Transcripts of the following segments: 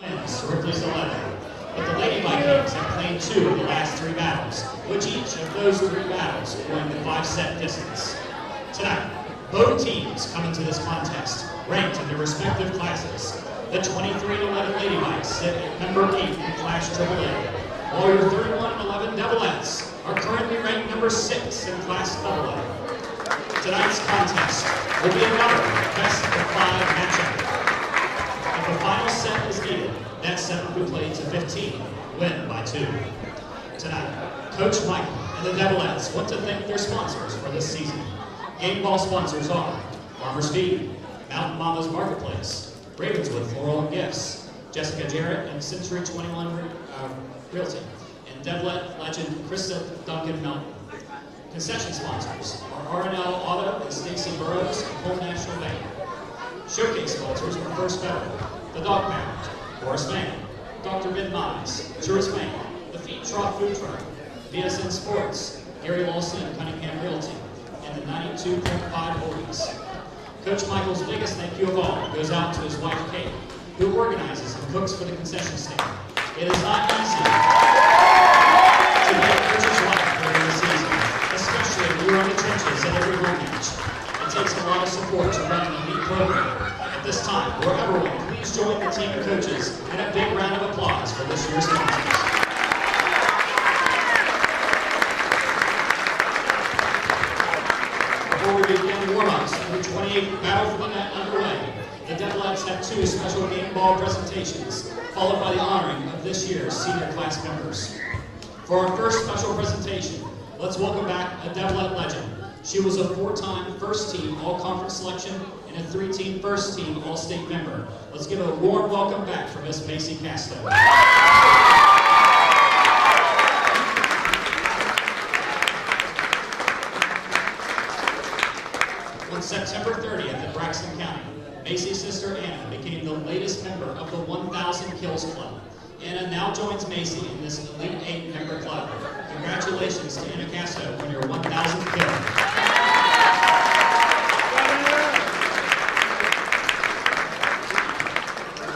Wins Ripley's 11. But the Lady Vikings have played 2 of the last 3 battles, which each of those 3 battles won the 5-set distance. Tonight, both teams come into this contest ranked in their respective classes. The 23-11 Lady Vikes sit at number 8 in Class AAA, while your 31-11 Devilettes are currently ranked number 6 in Class AA. Tonight's contest will be another best of 5 matchup. If the final set is needed, that set will be played to 15, win by 2. Tonight, Coach Michael and the Devilettes want to thank their sponsors for this season. Game ball sponsors are Farmer's Feed, Mountain Mama's Marketplace, Ravenswood Floral and Gifts, Jessica Jarrett and Century 21 Realty, and Devilette legend Krista Duncan Melton. Concession sponsors are R&L Auto and Stacy Burrows and Home National Bank. Showcase sponsors are First Federal, The Dog Pound, Horace Mann, Dr. Mid Mize, Juris Mann, The Feed Trough Food Truck, BSN Sports, Gary Lawson and Cunningham Realty, and the 92.5 Oldies. Coach Michael's biggest thank you of all goes out to his wife Kate, who organizes and cooks for the concession stand. It is not easy to make Coach's life during the season, especially when you're in the trenches at every home match. It takes a lot of support to run an elite program. At this time, wherever one, please join the team of coaches in a big round of applause for this year's contest. Before we begin the warm-ups and the 28th Battle for the Net underway, the Devilettes have 2 special game ball presentations, followed by the honoring of this year's senior class members. For our first special presentation, let's welcome back a Devilette legend. She was a 4-time first-team all-conference selection and a 3-team first-team all-state member. Let's give a warm welcome back for Miss Macy Casto. On September 30th at Braxton County, Macy's sister Anna became the latest member of the 1,000 Kills Club. Anna now joins Macy in this Elite 8 member club. Congratulations to Anna Casto on your 1,000th kill.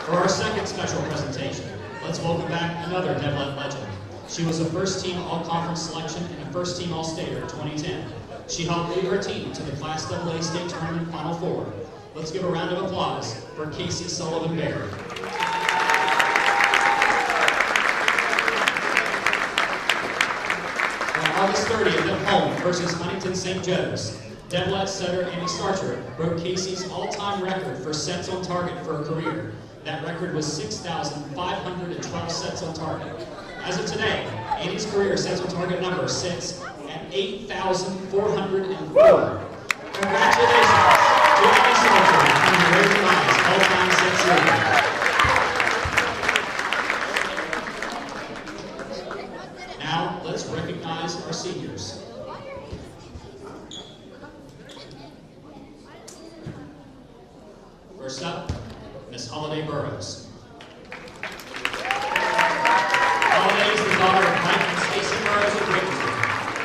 For our second special presentation, let's welcome back another Devilette legend. She was a first-team all-conference selection and a first-team all-stater in 2010. She helped lead her team to the Class AA State Tournament Final Four. Let's give a round of applause for Casey Sullivan-Barry. On August 30th at home versus Huntington St. Joe's, Devilette setter Amy Starcher broke Casey's all-time record for sets on target for her career. That record was 6,512 sets on target. As of today, Amy's career sets on target number sits at 8,404. Congratulations to Amy Starcher on the Ravenswood all-time sets leader. Now, let's recognize our seniors. First up, Miss Holiday Burrows. Holiday is the daughter of Mike and Stacy Burrows of Ravenswood.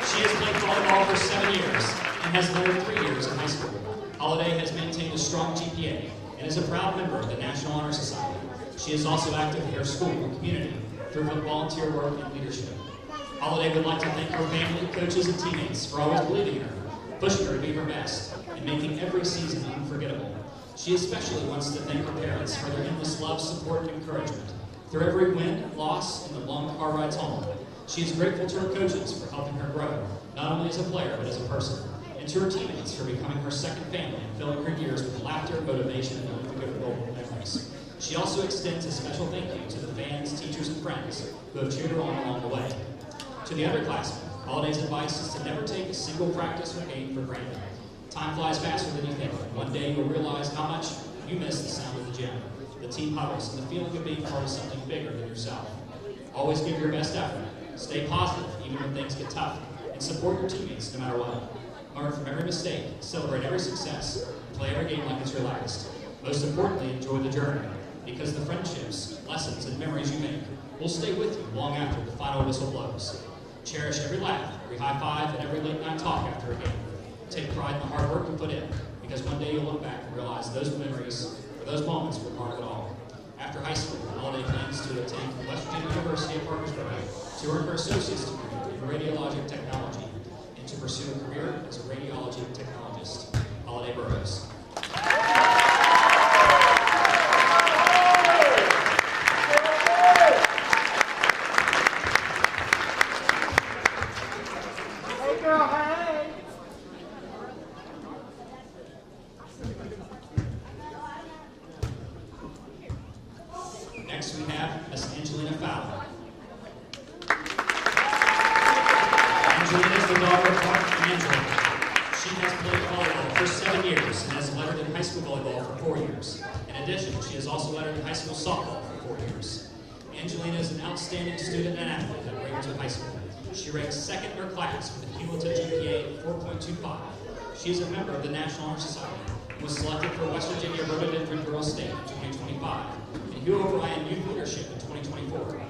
She has played volleyball for 7 years and has learned 3 years in high school. Holiday has maintained a strong GPA and is a proud member of the National Honor Society. She is also active in her school and community through volunteer work and leadership. Holiday would like to thank her family, coaches, and teammates for always believing in her, pushing her to be her best, and making every season unforgettable. She especially wants to thank her parents for their endless love, support, and encouragement through every win, loss, and the long car rides home. She is grateful to her coaches for helping her grow, not only as a player, but as a person, and to her teammates for becoming her second family and filling her years with laughter, motivation, and unforgettable memories. She also extends a special thank you to the fans, teachers, and friends who have cheered her on along the way. To the underclassmen, Holiday's advice is to never take a single practice or game for granted. Time flies faster than you think. One day you'll realize how much you miss the sound of the gym, the team huddles, and the feeling of being part of something bigger than yourself. Always give your best effort. Stay positive even when things get tough, and support your teammates no matter what. Learn from every mistake, celebrate every success, play every game like it's your last. Most importantly, enjoy the journey, because the friendships, lessons, and memories you make will stay with you long after the final whistle blows. Cherish every laugh, every high five, and every late night talk after a game. Take pride in the hard work you put in, because one day you'll look back and realize those memories, or those moments, were part of it all. After high school, Holiday plans to attend West Virginia University at Parkersburg to earn her associate's degree in radiologic technology and to pursue a career as a radiology technologist. Holiday Burrows. Next we have Miss Angelina Fowler. Angelina is the daughter of Mark and Angela. She has played volleyball for 7 years and has lettered in high school volleyball for 4 years. In addition, she has also lettered in high school softball for 4 years. Angelina is an outstanding student and athlete at Ravenswood High School. She ranks second in her class with a cumulative GPA of 4.25. She is a member of the National Honor Society and was selected for West Virginia Rhododendron Girls State in 2025 and Hugh O'Brien Youth Leadership in 2024.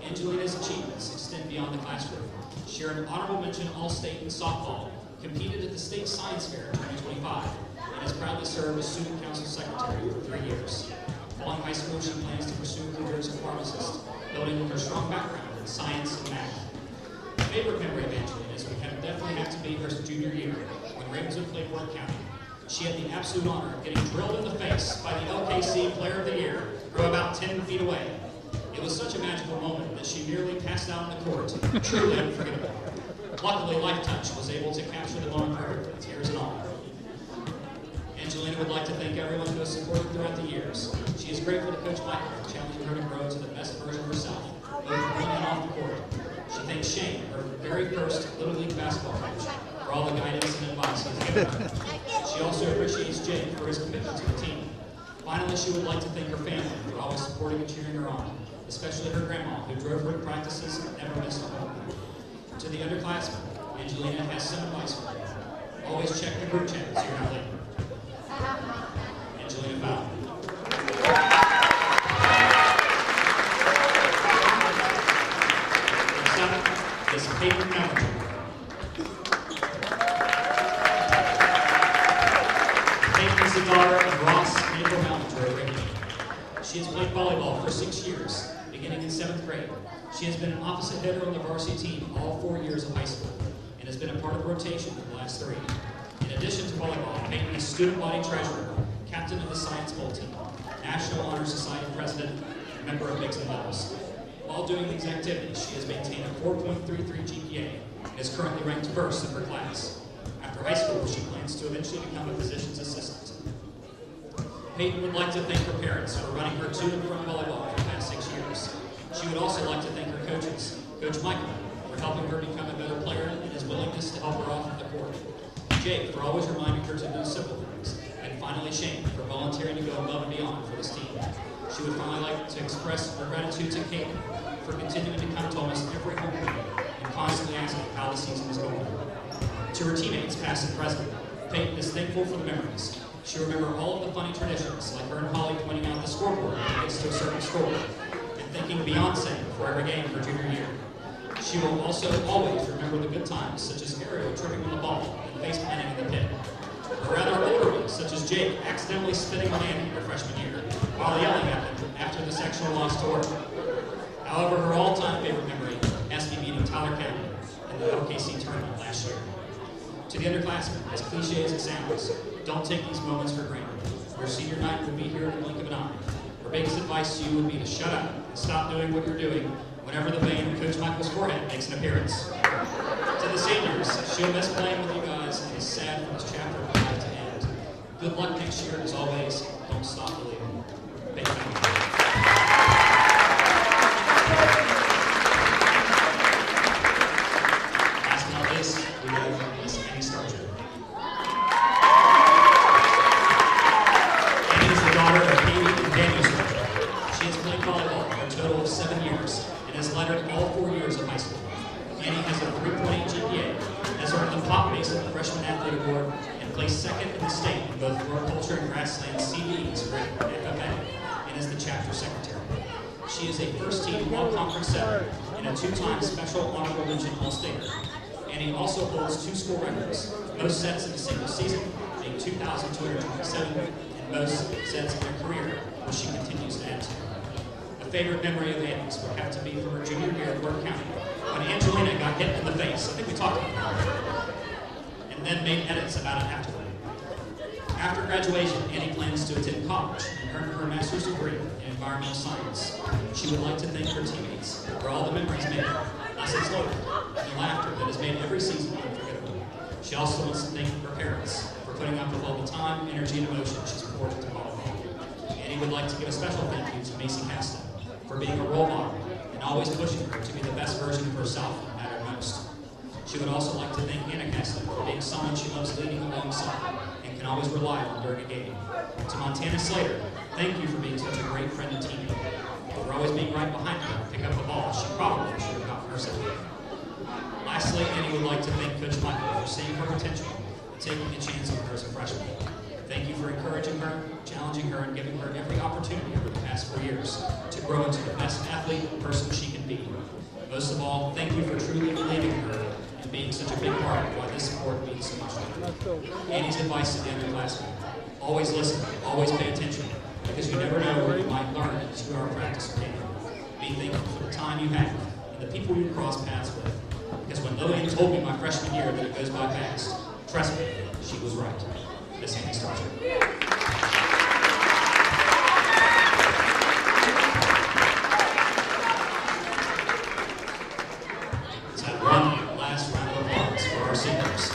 Angelina's achievements extend beyond the classroom. She earned honorable mention All-State in softball, competed at the State Science Fair in 2025, and has proudly served as Student Council Secretary for 3 years. While in high school, she plans to pursue a career as a pharmacist, building on her strong background in science and math. My favorite memory of Angelina's would definitely have to be her junior year, when Ravenswood played Warren County. She had the absolute honor of getting drilled in the face by the LKC Player of the Year from about 10 feet away. It was such a magical moment that she nearly passed out on the court, truly unforgettable. Luckily, Life Touch was able to capture the moment perfectly, tears and all. Angelina would like to thank everyone who has supported her throughout the years. She is grateful to Coach Michael for challenging her to grow to the best version of herself, both on and off the court. She thanks Shane, her very first Little League basketball coach, for all the guidance and advice he's given her. She also appreciates Jake for his commitment to the team. Finally, she would like to thank her family for always supporting and cheering her on, especially her grandma, who drove her to practices and never missed a home. To the underclassmen, Angelina has some advice for you. Always check the group chat so you're not late. Angelina Fowler. Next up is Peyton Mellinger. Peyton is the daughter of Ross and April Mellinger of Ripley. She has played volleyball for 6 years, beginning in 7th grade. She has been an opposite hitter on the varsity team all 4 years of high school and has been a part of the rotation for the last 3. In addition to volleyball, Peyton is student body treasurer, captain of the science bowl team, National Honor Society president, and member of Mixed Medals. While doing these activities, she has maintained a 4.33 GPA and is currently ranked first in her class. After high school, she plans to eventually become a physician's assistant. Peyton would like to thank her parents for running her to and from volleyball for the past 6 years. She would also like to thank her coaches, Coach Michael, for helping her become a better player and his willingness to help her off the court. Jake for always reminding her to do simple things. And finally Shane for volunteering to go above and beyond for this team. She would finally like to express her gratitude to Kate for continuing to come to almost every home game and constantly asking how the season is going. To her teammates, past and present, Peyton is thankful for the memories. She'll remember all of the funny traditions, like her and Holly pointing out the scoreboard when it gets to a certain score, and thanking Beyonce for every game her junior year. She will also always remember the good times, such as Ariel tripping on the ball and face planting in the pit. Or rather older ones, such as Jake accidentally spitting on Andy her freshman year, while yelling at him after the sexual loss to work. However, her all-time favorite memory has to be meeting Tyler County in the LKC tournament last year. To the underclassmen, as cliche as it sounds, don't take these moments for granted. Your senior night will be here in the blink of an eye. Our biggest advice to you would be to shut up and stop doing what you're doing whenever the vein of Coach Michael's forehead makes an appearance. To the seniors, she'll miss playing with you guys and is sad for this chapter of her life to end. Good luck next year, as always. Don't stop believing. Thank you. Last but not least, we have Miss Annie Starcher. Annie is the daughter of Katie and Daniel Starcher. She has played volleyball for a total of 7 years and has lettered all 4 years of high school. Annie has a 3.8 GPA, has earned the Pop Mason Freshman Athlete Award, and placed second in the state in both horticulture and grassland CDs for FFA, and is the chapter secretary. She is a first-team All-Conference setter and a 2-time Special Honorable Mention All-Stater. Annie also holds 2 school records, most sets in a single season, being 2,227, and most sets in her career, which she continues to add to. favorite memory of Annie's would have to be from her junior year at Worth County, when Angelina got hit in the face. I think we talked about that. And then made edits about it afterward. After graduation, Annie plans to attend college and earn her master's degree in environmental science. She would like to thank her teammates for all the memories made, lessons learned, and the laughter that has made every season unforgettable. She also wants to thank her parents for putting up with all the time, energy, and emotion she's poured into volleyball. Annie would like to give a special thank you to Macy Caston for being a role model and always pushing her to be the best version of herself when it mattered most. She would also like to thank Anna Caston for being someone she loves leading alongside and can always rely on during a game. To Montana Slater, thank you for being such a great friend and teammate. For always being right behind her to pick up the ball she probably should have gotten herself. Lastly, Annie would like to thank Coach Michael for seeing her potential and taking a chance on her as a freshman. Thank you for encouraging her, challenging her, and giving her every opportunity over the past 4 years to grow into the best athlete and person she can be. Most of all, thank you for truly believing in her and being such a big part of why this sport means so much to her. Annie's advice to the underclassmen: always listen, always pay attention, because you never know where you might learn in a 2-hour practice or game. Be thankful for the time you have and the people you cross paths with. Because when Lillian told me my freshman year that it goes by fast, trust me, she was right. Miss Annie Starcher. Let's have one last round of applause for our seniors.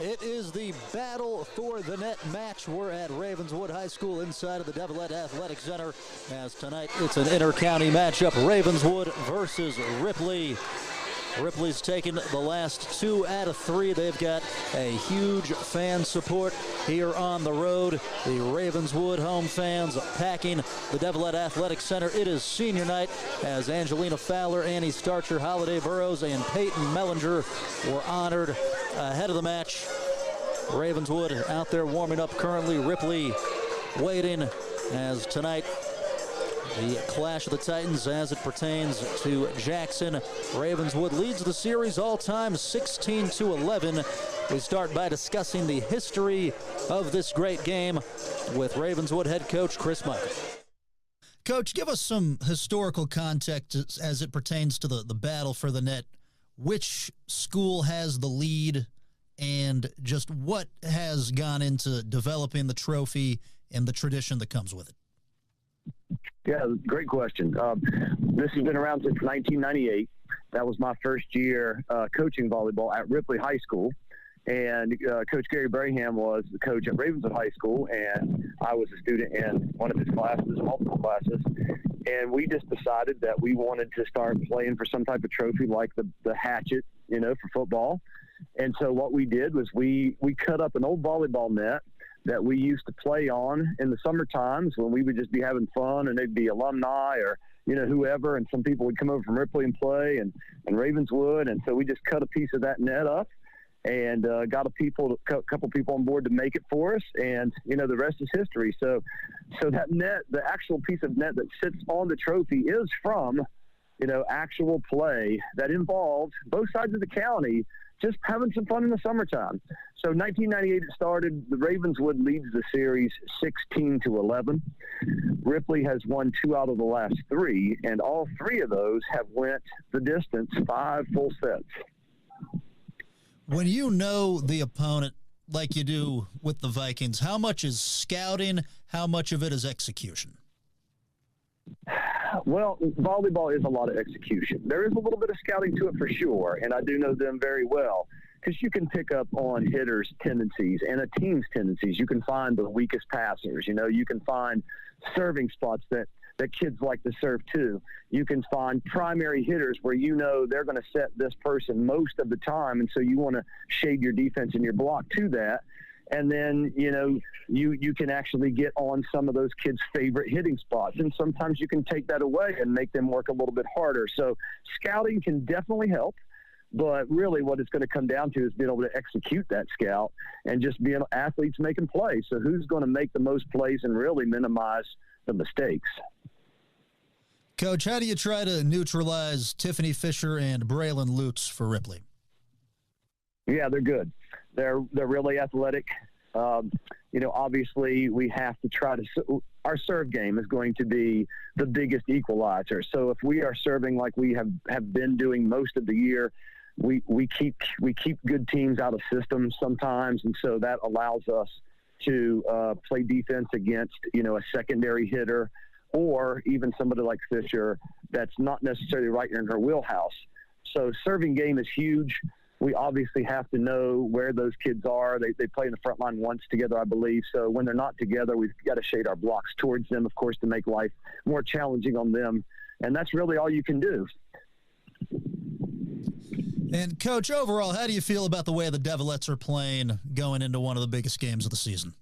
It is the Battle for the Net match. We're at Ravenswood High School inside of the Devilette Athletic Center, as tonight it's an inter-county matchup, Ravenswood versus Ripley. Ripley's taken the last 2 out of 3. They've got a huge fan support here on the road. The Ravenswood home fans packing the Devilette Athletic Center. It is senior night as Angelina Fowler, Annie Starcher, Holiday Burrows, and Peyton Mellinger were honored ahead of the match. Ravenswood out there warming up currently. Ripley waiting as tonight the clash of the Titans as it pertains to Jackson. Ravenswood leads the series all-time 16-11. We start by discussing the history of this great game with Ravenswood head coach Chris Michael. Coach, give us some historical context as it pertains to the battle for the net. Which school has the lead, and just what has gone into developing the trophy and the tradition that comes with it? Yeah, great question. This has been around since 1998. That was my first year coaching volleyball at Ripley High School. And Coach Gary Braham was the coach at Ravenswood High School, and I was a student in one of his classes, multiple classes. And we just decided that we wanted to start playing for some type of trophy like the hatchet, you know, for football. And so what we did was we cut up an old volleyball net that we used to play on in the summer times when we would just be having fun, and they'd be alumni or, you know, whoever, and some people would come over from Ripley and play and Ravenswood. And so we just cut a piece of that net up and got a couple people on board to make it for us. And, you know, the rest is history. So that net, the actual piece of net that sits on the trophy is from, you know, actual play that involved both sides of the county just having some fun in the summertime. So 1998 it started. The Ravenswood leads the series 16-11. Ripley has won 2 out of the last 3, and all 3 of those have went the distance, 5 full sets. When you know the opponent like you do with the Vikings, how much is scouting? How much of it is execution? Well, volleyball is a lot of execution. There is a little bit of scouting to it for sure, and I do know them very well because you can pick up on hitters' tendencies and a team's tendencies. You can find the weakest passers. You know, you can find serving spots that kids like to serve too. You can find primary hitters where you know they're going to set this person most of the time, and so you want to shade your defense and your block to that. And then, you know, you can actually get on some of those kids' favorite hitting spots. And sometimes you can take that away and make them work a little bit harder. So scouting can definitely help. But really what it's going to come down to is being able to execute that scout and just being athletes making plays. So who's going to make the most plays and really minimize the mistakes? Coach, how do you try to neutralize Tiffany Fisher and Braylon Lutz for Ripley? Yeah, they're good. They're really athletic. You know, obviously we have to try to our serve game is going to be the biggest equalizer. So if we are serving like we have been doing most of the year, we keep good teams out of systems sometimes, and so that allows us to play defense against, you know, a secondary hitter or even somebody like Fisher that's not necessarily right in her wheelhouse. So serving game is huge. We obviously have to know where those kids are. They play in the front line once together, I believe. So when they're not together, we've got to shade our blocks towards them, of course, to make life more challenging on them. And that's really all you can do. And, Coach, overall, how do you feel about the way the Devilettes are playing going into one of the biggest games of the season?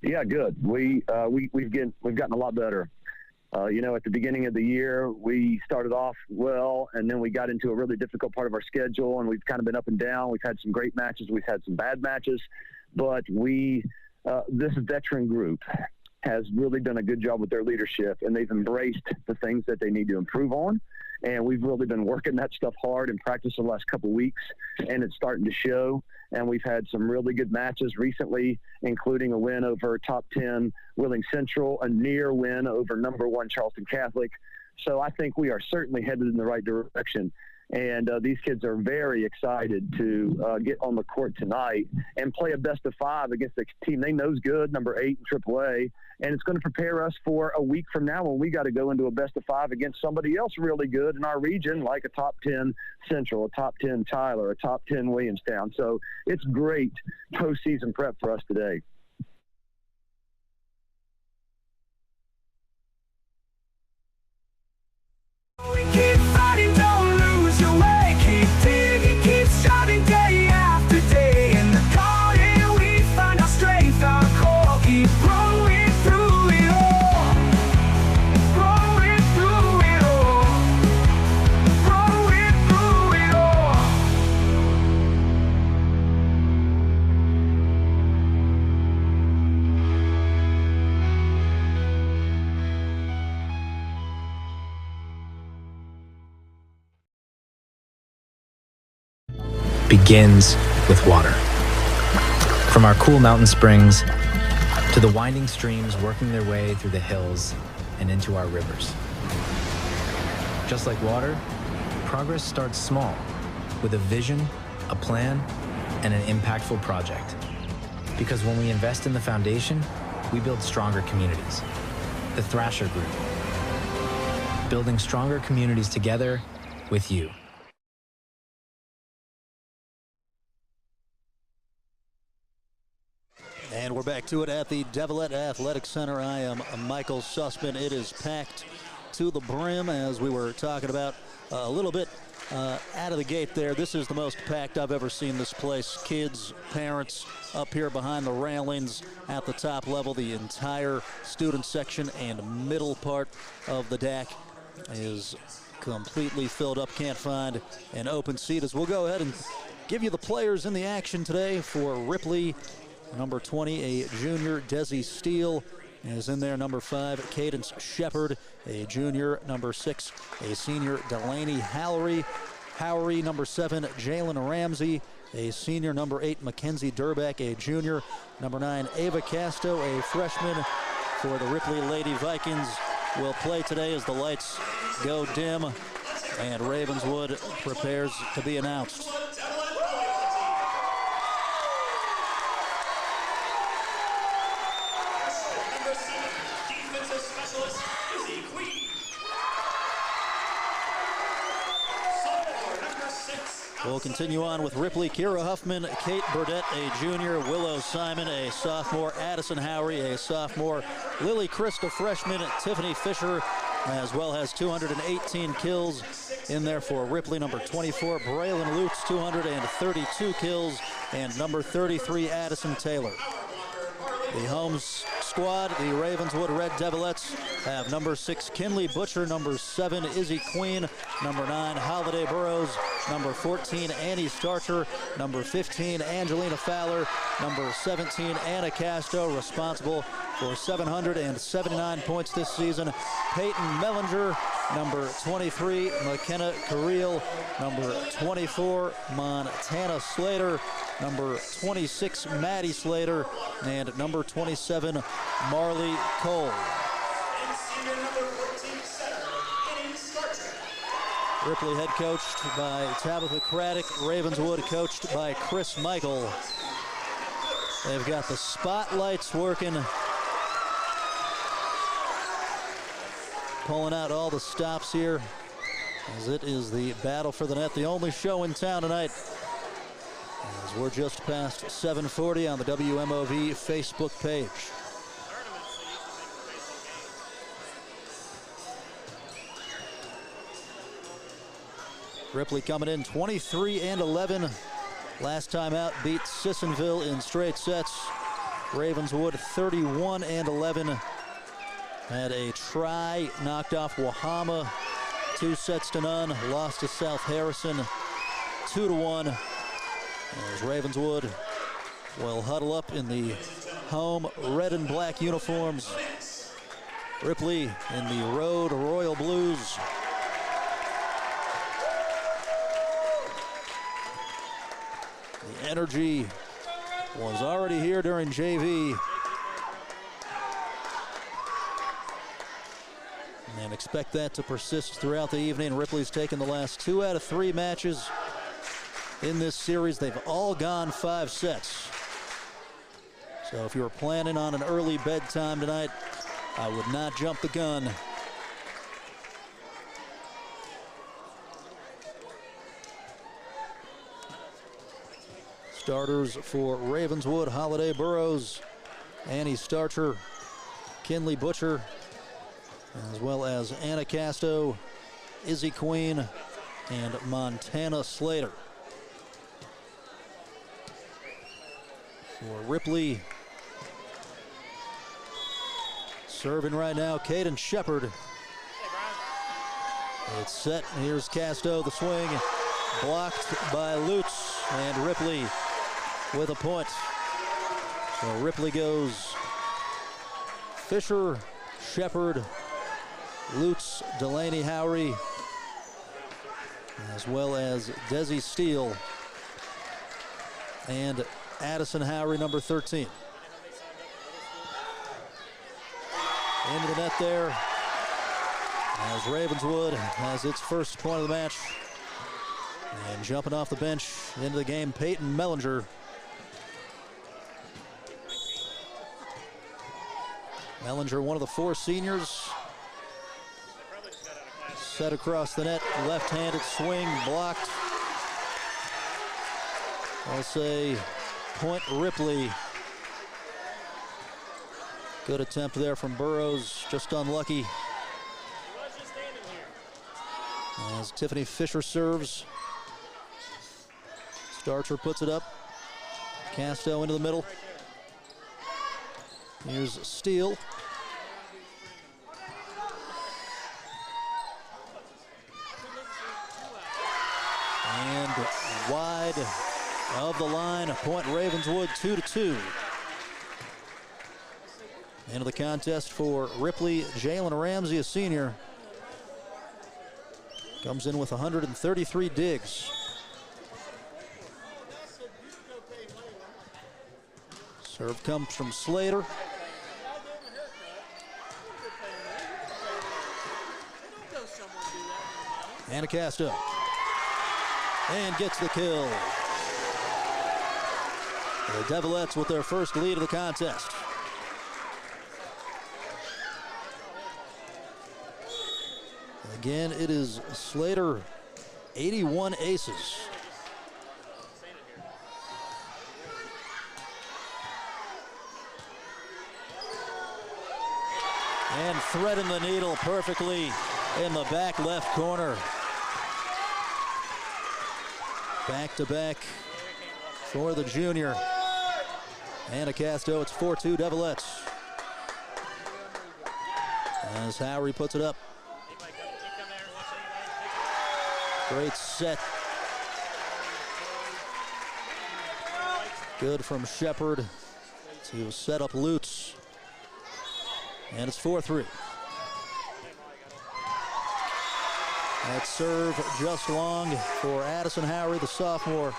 Yeah, good. We've gotten a lot better. You know, at the beginning of the year, we started off well, and then we got into a really difficult part of our schedule, and we've kind of been up and down. We've had some great matches. We've had some bad matches. But this veteran group has really done a good job with their leadership, and they've embraced the things that they need to improve on. And we've really been working that stuff hard in practice the last couple of weeks, and it's starting to show. And we've had some really good matches recently, including a win over top 10 Wheeling Central, a near win over number 1 Charleston Catholic. So I think we are certainly headed in the right direction. And these kids are very excited to get on the court tonight and play a best-of-5 against a team they know is good, number 8 in AAA. And it's going to prepare us for a week from now when we got to go into a best-of-5 against somebody else really good in our region, like a top 10 Central, a top 10 Tyler, a top 10 Williamstown. So it's great postseason prep for us today. We keep fighting, don't lose your way. Keep digging, keep striving day after day. In the garden we find our strength, our core. Keep growing through it all. Growing through it all. Growing through it all. Begins with water. From our cool mountain springs to the winding streams working their way through the hills and into our rivers. Just like water, progress starts small, with a vision, a plan, and an impactful project. Because when we invest in the foundation, we build stronger communities. The Thrasher Group. Building stronger communities together with you. And we're back to it at the Devilet Athletic Center. I am Michael Sussman. It is packed to the brim, as we were talking about a little bit out of the gate there. This is the most packed I've ever seen this place. Kids, parents up here behind the railings at the top level. The entire student section and middle part of the DAC is completely filled up. Can't find an open seat, as we'll go ahead and give you the players in the action today for Ripley. Number 20, a junior, Desi Steele, is in there. Number 5, Cadence Shepard, a junior. Number 6, a senior, Delaney Howery. Number 7, Jalen Ramsey, a senior. Number 8, Mackenzie Durbeck, a junior. Number 9, Ava Casto, a freshman for the Ripley Lady Vikings, will play today as the lights go dim and Ravenswood prepares to be announced. We'll continue on with Ripley. Kira Huffman, Kate Burdett, a junior. Willow Simon, a sophomore. Addison Howery, a sophomore. Lily Christ, a freshman. Tiffany Fisher, as well, has 218 kills in there for Ripley. Number 24, Braylon Lutz, 232 kills. And number 33, Addison Taylor. The home squad, the Ravenswood Red Devilettes, have number 6, Kinley Butcher, number 7, Izzy Queen, number 9, Holiday Burrows, number 14, Annie Starcher, number 15, Angelina Fowler, number 17, Anna Casto, responsible for 779 points this season. Peyton Mellinger, number 23, McKenna Carril, number 24, Montana Slater, number 26, Maddie Slater, and number 27, Marley Cole. Ripley head coached by Tabitha Craddock, Ravenswood coached by Chris Michael. They've got the spotlights working, pulling out all the stops here, as it is the battle for the net, the only show in town tonight. As we're just past 7:40 on the WMOV Facebook page. Ripley coming in 23-11. Last time out beat Sissonville in straight sets. Ravenswood 31-11. Had a try, knocked off Wahama 2-0. Lost to South Harrison 2-1. As Ravenswood will huddle up in the home red and black uniforms. Ripley in the road royal blues. The energy was already here during JV. and expect that to persist throughout the evening. Ripley's taken the last 2 out of 3 matches in this series. They've all gone 5 sets. So if you were planning on an early bedtime tonight, I would not jump the gun. Starters for Ravenswood: Holiday Burrows, Annie Starcher, Kinley Butcher, as well as Anna Casto, Izzy Queen, and Montana Slater. For Ripley, serving right now, Caden Shepard. It's set. Here's Casto, the swing, blocked by Lutz, and Ripley with a point. So Ripley goes Fisher, Shepard, Lutz, Delaney Howry, as well as Desi Steele and Addison Howry, number 13. Into the net there as Ravenswood has its first point of the match. And jumping off the bench into the game, Peyton Mellinger. Mellinger, one of the 4 seniors. Set across the net, left-handed swing, blocked. I'll say point Ripley. Good attempt there from Burrows, just unlucky. As Tiffany Fisher serves. Starcher puts it up. Casto into the middle. Here's Steele. And wide of the line, point Ravenswood, 2-2. Into the contest for Ripley, Jalen Ramsey, a senior. Comes in with 133 digs. Serve comes from Slater. Anna Casto. And gets the kill. The Devilettes with their first lead of the contest. Again, it is Slater, 81 aces. And threading the needle perfectly in the back left corner. Back to back for the junior. Anna Casto, it's 4-2 Devilettes. As Howry puts it up. Great set. Good from Shepard to set up Lutz. And it's 4-3. That serve just long for Addison Howry, the sophomore.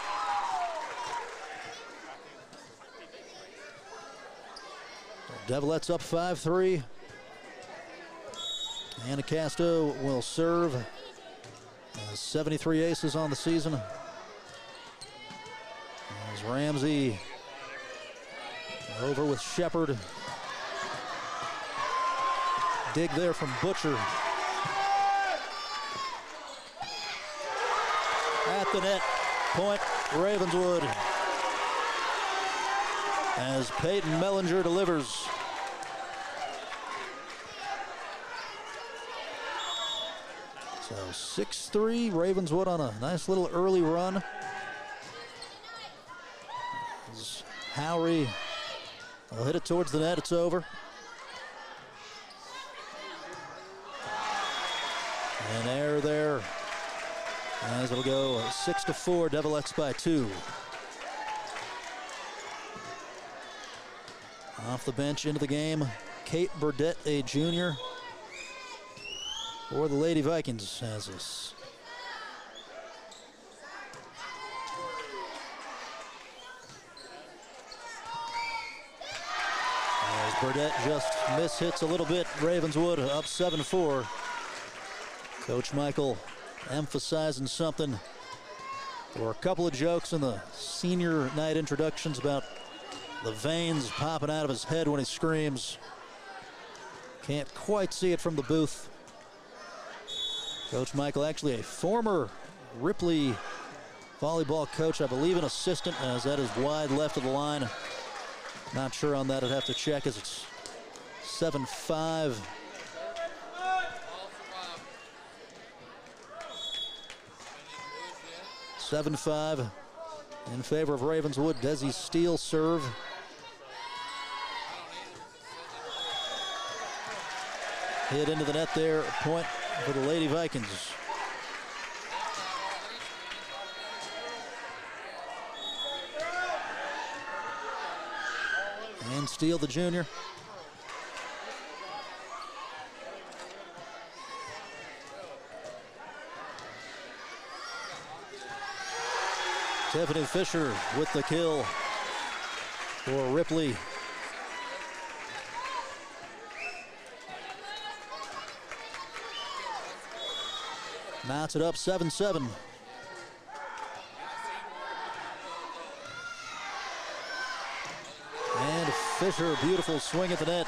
Devilettes up 5-3. Anna Casto will serve. 73 aces on the season. As Ramsey over with Shepard. Dig there from Butcher. At the net, point Ravenswood. As Peyton Mellinger delivers. So 6-3, Ravenswood on a nice little early run. As Howry will hit it towards the net, it's over. An error there, as it'll go 6-4, Devilettes by 2. Off the bench into the game, Kate Burdett, a junior, for the Lady Vikings has this. As Burdett just mishits a little bit, Ravenswood up 7-4. Coach Michael emphasizing something. There were a couple of jokes in the senior night introductions about the veins popping out of his head when he screams. Can't quite see it from the booth. Coach Michael, actually a former Ripley volleyball coach, I believe an assistant, as that is wide left of the line. Not sure on that, I'd have to check as it's 7-5. In favor of Ravenswood. Desi Steele serve. Hit into the net there, point for the Lady Vikings. And Steele, the junior. Tiffany Fisher with the kill for Ripley. Mounts it up 7-7. And Fisher, beautiful swing at the net.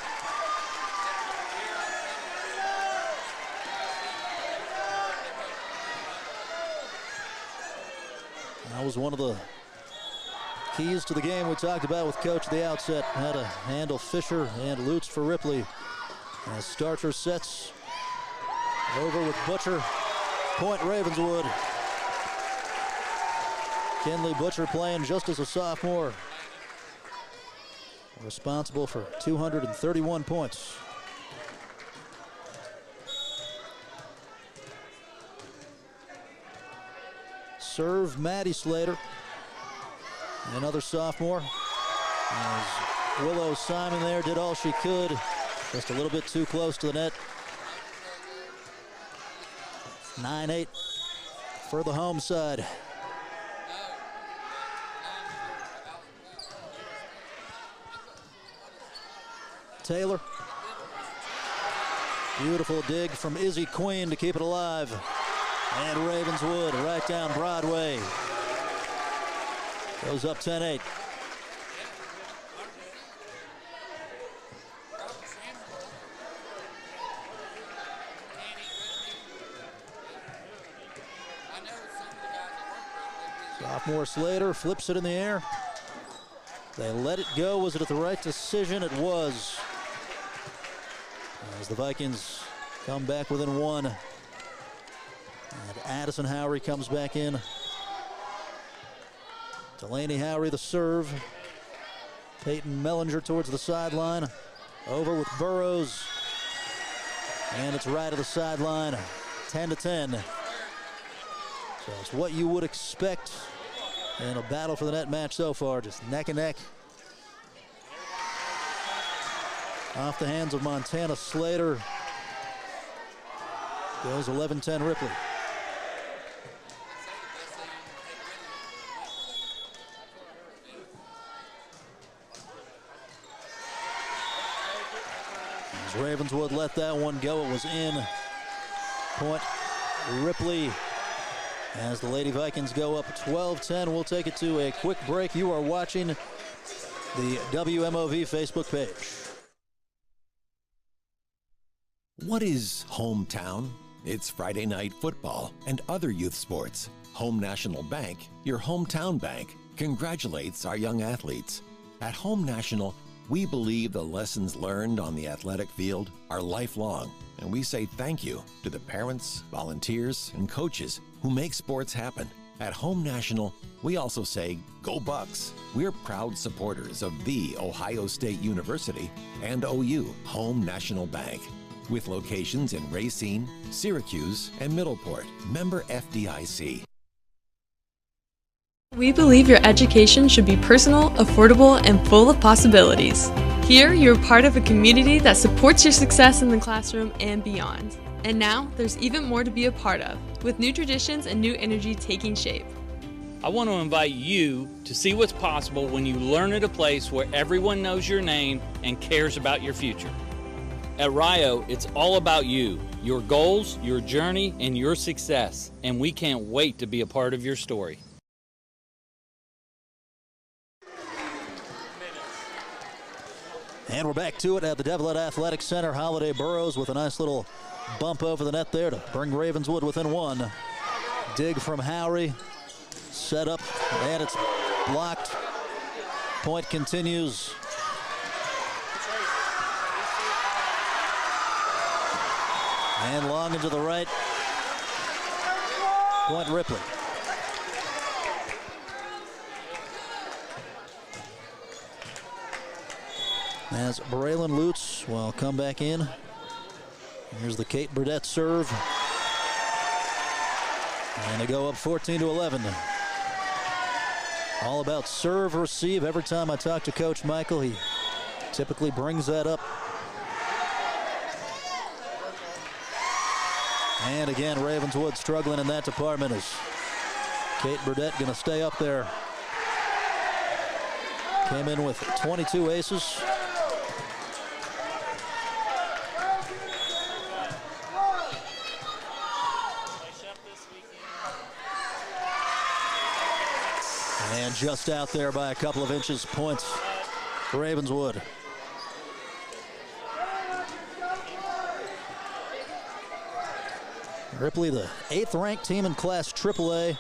That was one of the keys to the game we talked about with Coach at the outset. How to handle Fisher and Lutz for Ripley. As Starcher sets over with Butcher. Point Ravenswood. Kinley Butcher playing just as a sophomore. Responsible for 231 points. Serve Maddie Slater. Another sophomore. As Willow Simon there did all she could. Just a little bit too close to the net. 9-8 for the home side. Taylor. Beautiful dig from Izzy Queen to keep it alive. And Ravenswood right down Broadway. Goes up 10-8. Sophomore Slater flips it in the air. They let it go. Was it the right decision? It was. As the Vikings come back within one. And Addison Howry comes back in. Delaney Howry the serve. Peyton Mellinger towards the sideline. Over with Burrows. And it's right of the sideline. 10-10. So it's what you would expect in a battle for the net match so far. Just neck and neck. Off the hands of Montana Slater. Goes 11-10 Ripley. As Ravenswood let that one go, it was in. Point Ripley. As the Lady Vikings go up 12-10, we'll take it to a quick break. You are watching the WMOV Facebook page. What is hometown? It's Friday night football and other youth sports. Home National Bank, your hometown bank, congratulates our young athletes. At Home National, we believe the lessons learned on the athletic field are lifelong, and we say thank you to the parents, volunteers, and coaches who make sports happen. At Home National, we also say, go Bucks. We're proud supporters of the Ohio State University and OU, Home National Bank, with locations in Racine, Syracuse, and Middleport. Member FDIC. We believe your education should be personal, affordable, and full of possibilities. Here, you're part of a community that supports your success in the classroom and beyond. And now, there's even more to be a part of, with new traditions and new energy taking shape. I want to invite you to see what's possible when you learn at a place where everyone knows your name and cares about your future. At Rio, it's all about you, your goals, your journey, and your success, and we can't wait to be a part of your story. And we're back to it at the Devilet Athletic Center. Holiday Burrows with a nice little bump over the net there to bring Ravenswood within one. Dig from Howry. Set up, and it's blocked. Point continues. And long into the right. Point Ripley. As Braylon Lutz will come back in. Here's the Kate Burdett serve. And they go up 14-11. All about serve, receive. Every time I talk to Coach Michael, he typically brings that up. And again, Ravenswood struggling in that department. Is Kate Burdett going to stay up there? Came in with 22 aces. And just out there by a couple of inches, points for Ravenswood. Ripley, the 8th ranked team in Class AAA.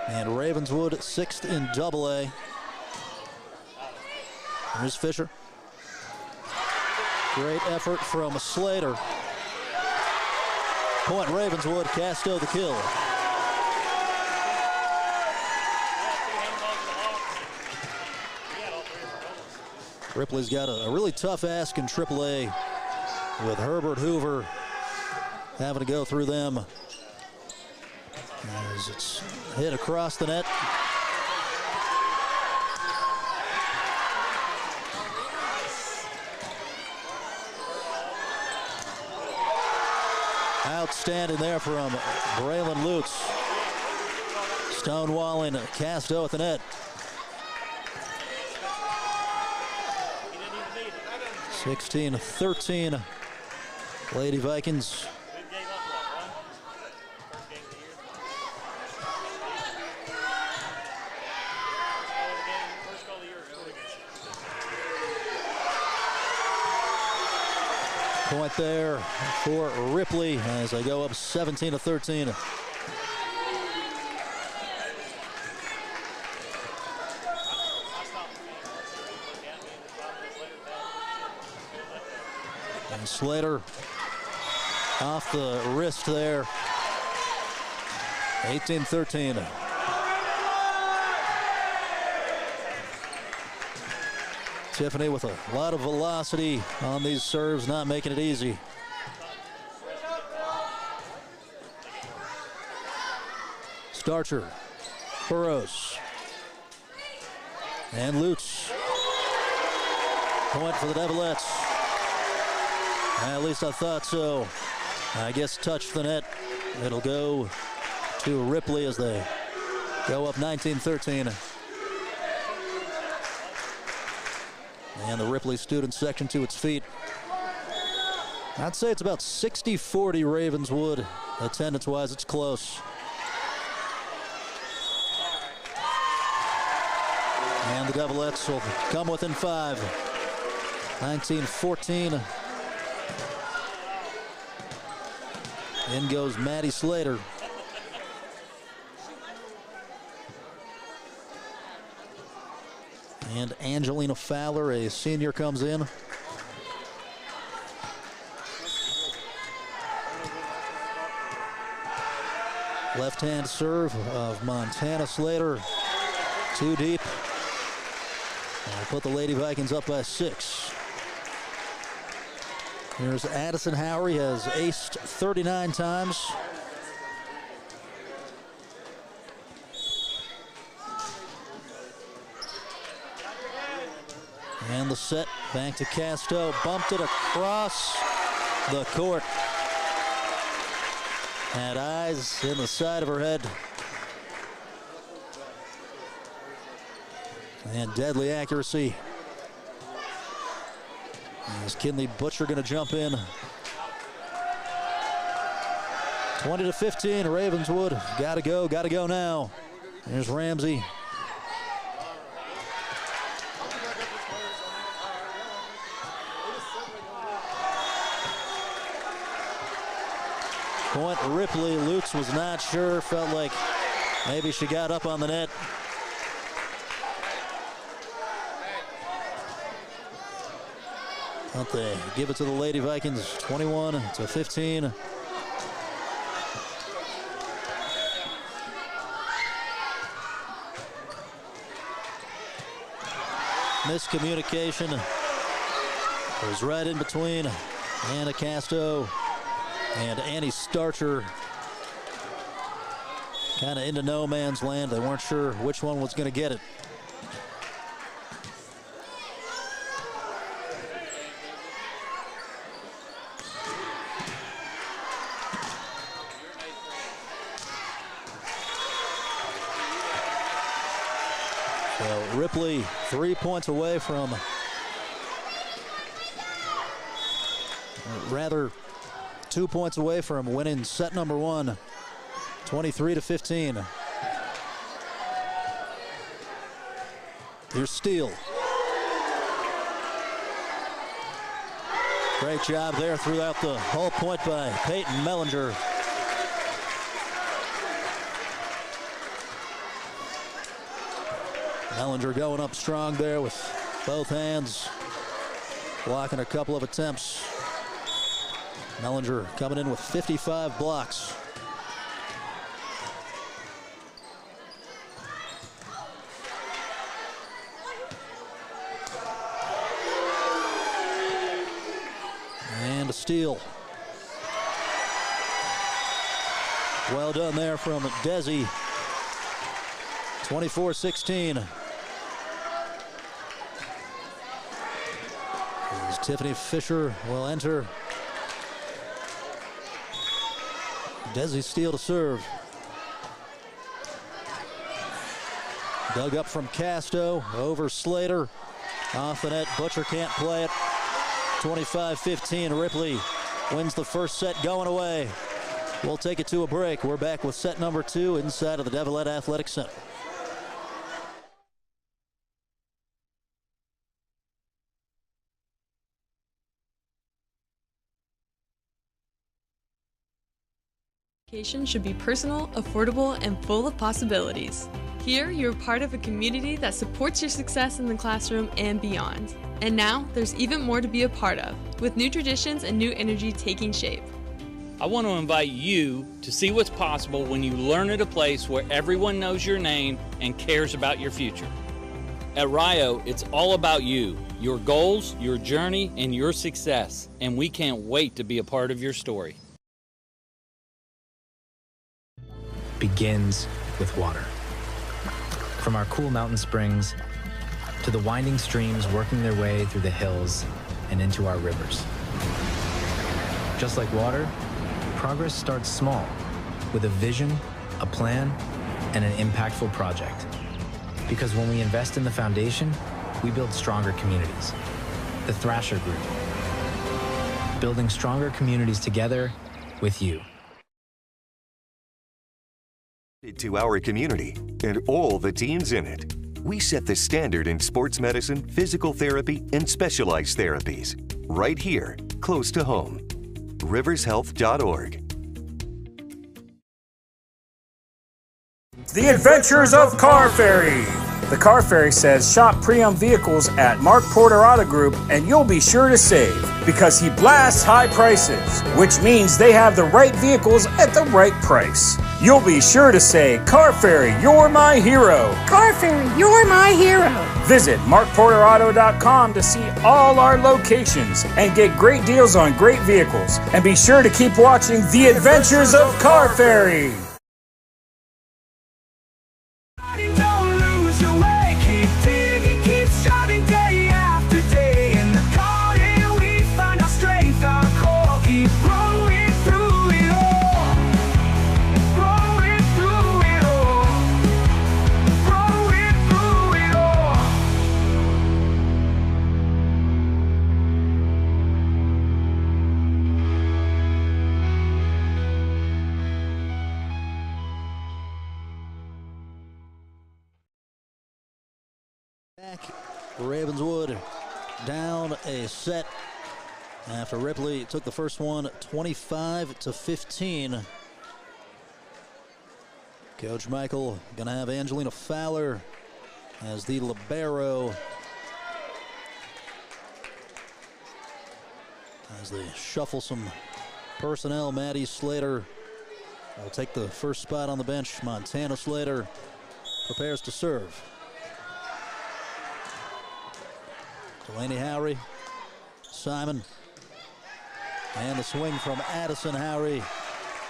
And Ravenswood 6th in AA. Here's Fisher. Great effort from Slater. Point Ravenswood, Casto the kill. Ripley's got a really tough ask in AAA with Herbert Hoover having to go through them. As it's hit across the net. Outstanding there from Braylon Lutz. Stonewalling Casto at the net. 16-13, Lady Vikings. Point there for Ripley as they go up 17-13. And Slater off the wrist there. 18-13. Tiffany with a lot of velocity on these serves, not making it easy. Starcher, Burrows, and Lutz. Point for the Devilettes. At least I thought so. I guess touched the net. It'll go to Ripley as they go up 19-13. And the Ripley student section to its feet. I'd say it's about 60-40 Ravenswood. Attendance-wise, it's close. And the Devilettes will come within 5. 19-14. In goes Maddie Slater. And Angelina Fowler, a senior, comes in. Left-hand serve of Montana Slater. Too deep. I'll put the Lady Vikings up by 6. Here's Addison Howry, has aced 39 times. And the set back to Casto, bumped it across the court. Had eyes in the side of her head. And deadly accuracy. Is Kinley Butcher going to jump in? 20-15, Ravenswood. Gotta go now. There's Ramsey. Point Ripley. Lutz was not sure. Felt like maybe she got up on the net. But they give it to the Lady Vikings, 21-15. Miscommunication. It was right in between Anna Casto and Annie Starcher. Kind of into no man's land. They weren't sure which one was going to get it. So Ripley 3 points away from, rather 2 points away from winning set number 1, 23-15. Here's Steele. Great job there throughout the whole point by Peyton Mellinger. Mellinger going up strong there with both hands, blocking a couple of attempts. Mellinger coming in with 55 blocks. And a steal. Well done there from Desi. 24-16. As Tiffany Fisher will enter. Desi Steele to serve. Dug up from Casto, over Slater. Off the net, Butcher can't play it. 25-15, Ripley wins the first set going away. We'll take it to a break. We're back with set number 2 inside of the Devilette Athletic Center. Education should be personal, affordable, and full of possibilities. Here, you're part of a community that supports your success in the classroom and beyond. And now, there's even more to be a part of, with new traditions and new energy taking shape. I want to invite you to see what's possible when you learn at a place where everyone knows your name and cares about your future. At Rio, it's all about you, your goals, your journey, and your success, and we can't wait to be a part of your story. Begins with water. From our cool mountain springs to the winding streams working their way through the hills and into our rivers. Just like water, progress starts small, with a vision, a plan, and an impactful project. Because when we invest in the foundation, we build stronger communities. The Thrasher Group, building stronger communities together with you. To our community and all the teams in it. We set the standard in sports medicine, physical therapy, and specialized therapies. Right here, close to home. rivershealth.org. The Adventures of Car Ferry. The Car Ferry says shop pre-owned vehicles at Mark Porter Auto Group and you'll be sure to save because he blasts high prices, which means they have the right vehicles at the right price. You'll be sure to say, Car Ferry, you're my hero. Car Ferry, you're my hero. Visit markporterauto.com to see all our locations and get great deals on great vehicles. And be sure to keep watching The Adventures of Car Ferry. Don't lose your way, keep digging, keep striving day after day. In the garden we find our strength, our core, keep growing through it all. Growing through it all. Growing through it all. Back, Ravenswood down a set after Ripley took the first one 25-15. Coach Michael gonna have Angelina Fowler as the libero as they shuffle some personnel. Maddie Slater will take the first spot on the bench. Montana Slater prepares to serve. Delaney Howry, Simon, and the swing from Addison Howry,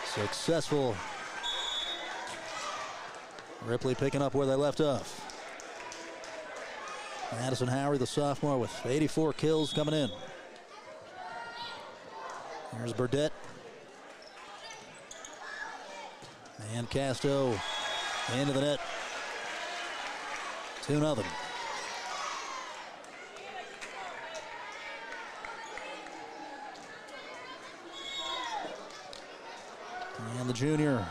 successful. Ripley picking up where they left off. Addison Howry, the sophomore, with 84 kills coming in. Here's Burdett. And Casto into the net. 2-0. And the junior,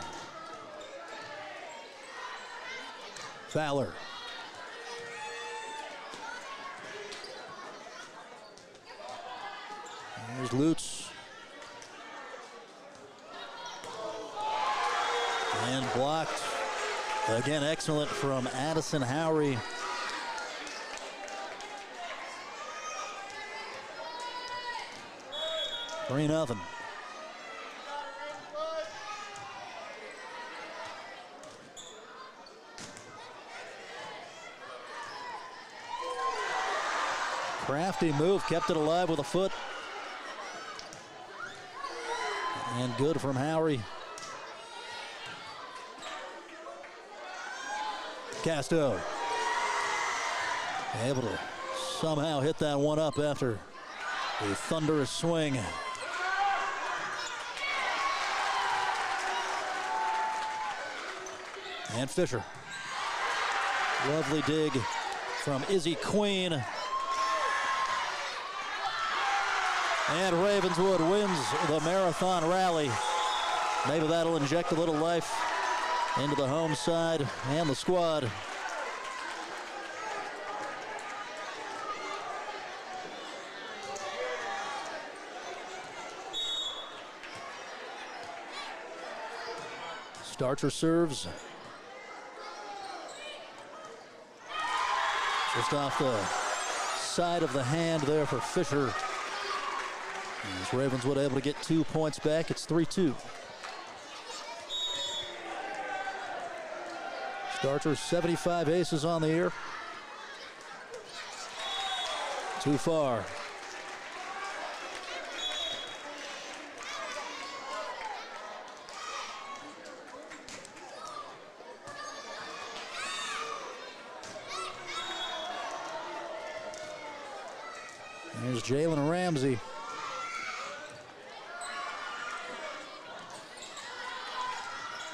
Fowler. Here's Lutz. And blocked. Again, excellent from Addison Howry. Three nothing. Crafty move, kept it alive with a foot. And good from Howry. Casto able to somehow hit that one up after a thunderous swing. And Fisher. Lovely dig from Izzy Queen. And Ravenswood wins the marathon rally. Maybe that'll inject a little life into the home side and the squad. Starcher serves. Just off the side of the hand there for Fisher. As Ravenswood able to get 2 points back, it's 3-2. Starcher, 75 aces on the year. Too far. There's Jalen Ramsey.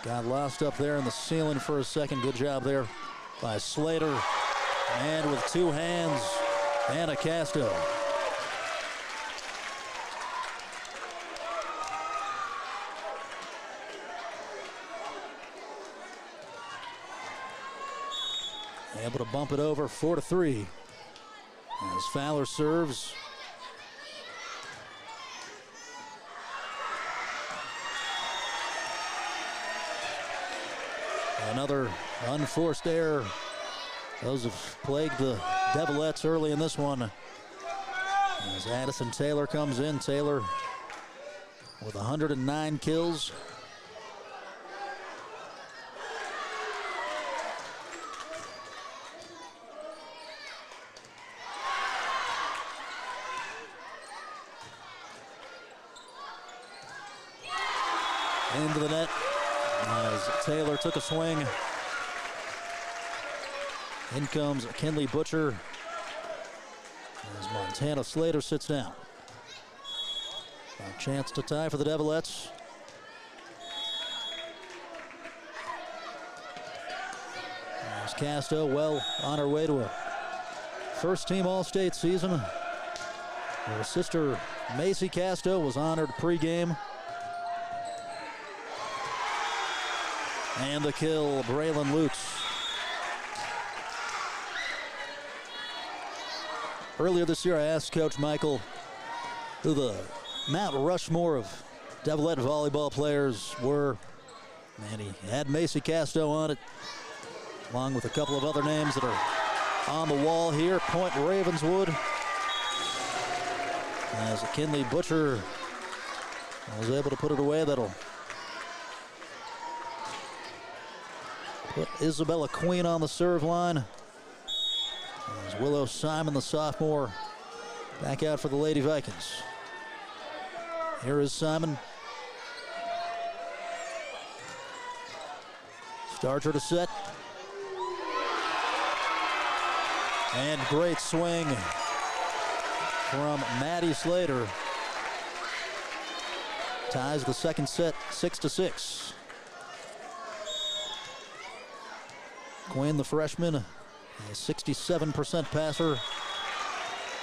Got lost up there in the ceiling for a second. Good job there by Slater. And with two hands, Anna Casto. Able to bump it over 4-3. As Fowler serves. Another unforced error. Those have plagued the Devilettes early in this one. As Addison Taylor comes in, Taylor with 109 kills. Into the net as Taylor took a swing. In comes Kenley Butcher as Montana Slater sits down. A chance to tie for the Devilettes. As Casto well on her way to a first-team All-State season. Her sister Macy Casto was honored pregame. And the kill, Braylon Lutz. Earlier this year, I asked Coach Michael who the Mount Rushmore of Devilette volleyball players were, and he had Macy Casto on it, along with a couple of other names that are on the wall here. Point Ravenswood, as Kinley Butcher was able to put it away. That'll put Isabella Queen on the serve line. As Willow Simon, the sophomore, back out for the Lady Vikings. Here is Simon. Starter to set. And great swing from Maddie Slater. Ties the second set 6-6. Quinn, the freshman, a 67% passer.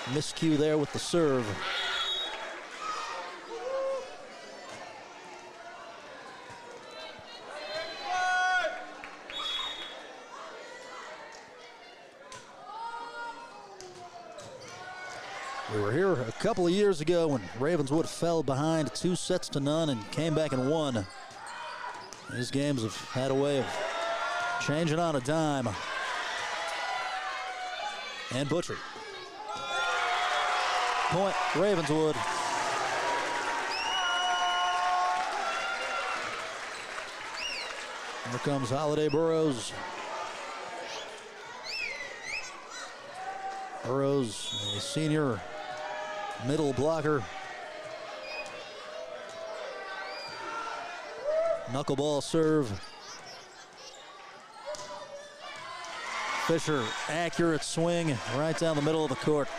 Miscue there with the serve. We were here a couple of years ago when Ravenswood fell behind 2-0 and came back and won. These games have had a way of changing on a dime. And Butcher. Point Ravenswood. Here comes Holiday Burrows. Burrows, a senior middle blocker. Knuckleball serve. Fisher, accurate swing right down the middle of the court.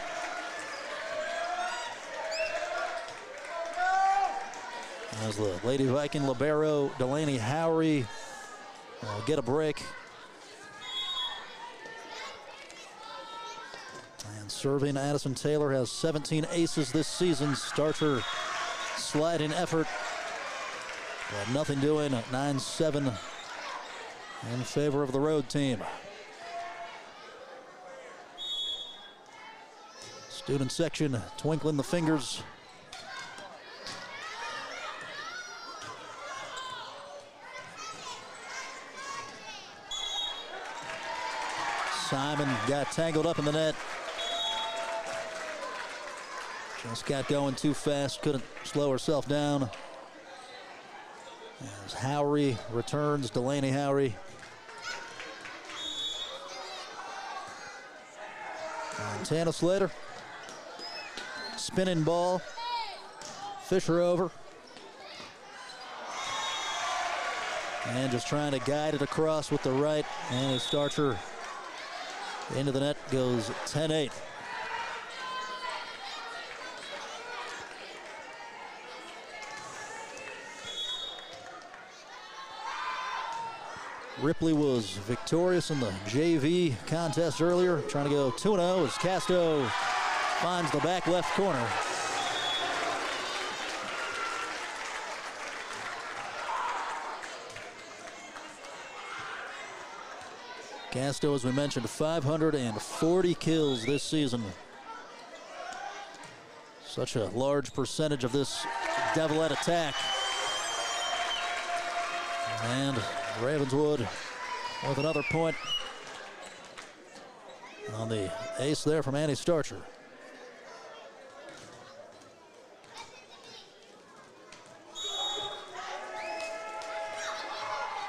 As the Lady Viking libero, Delaney Howery, get a break. And serving, Addison Taylor has 17 aces this season. Starter sliding effort. But nothing doing at 9-7 in favor of the road team. Student section twinkling the fingers. Simon got tangled up in the net. Just got going too fast, couldn't slow herself down. As Howery returns, Delaney Howery. Montana Slater. Spinning ball. Fisher over. And just trying to guide it across with the right. And his starter into the net goes 10-8. Ripley was victorious in the JV contest earlier, trying to go 2-0 as Casto finds the back left corner. Casto, as we mentioned, 540 kills this season. Such a large percentage of this Devilette attack. And Ravenswood with another point on the ace there from Annie Starcher.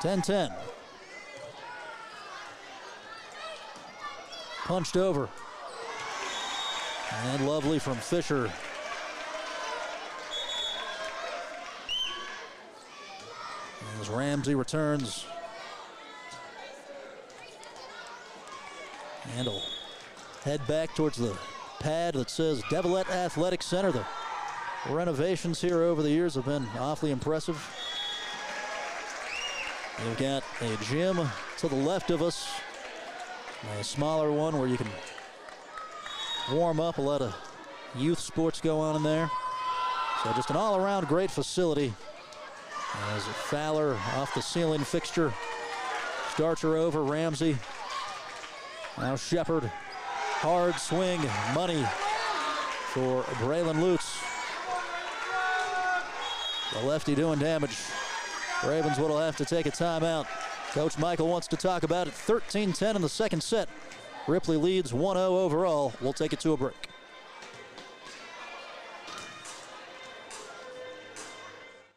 (10-10). Punched over. And lovely from Fisher. As Ramsey returns. And will head back towards the pad that says Devilette Athletic Center. The renovations here over the years have been awfully impressive. We've got a gym to the left of us. A smaller one where you can warm up. A lot of youth sports go on in there. So just an all-around great facility. As Fowler off the ceiling fixture. Starcher over, Ramsey. Now Shepard. hard swing, money for Braylon Lutz. The lefty doing damage. Ravenswood will have to take a timeout. Coach Michael wants to talk about it. 13-10 in the second set. Ripley leads 1-0 overall. We'll take it to a break.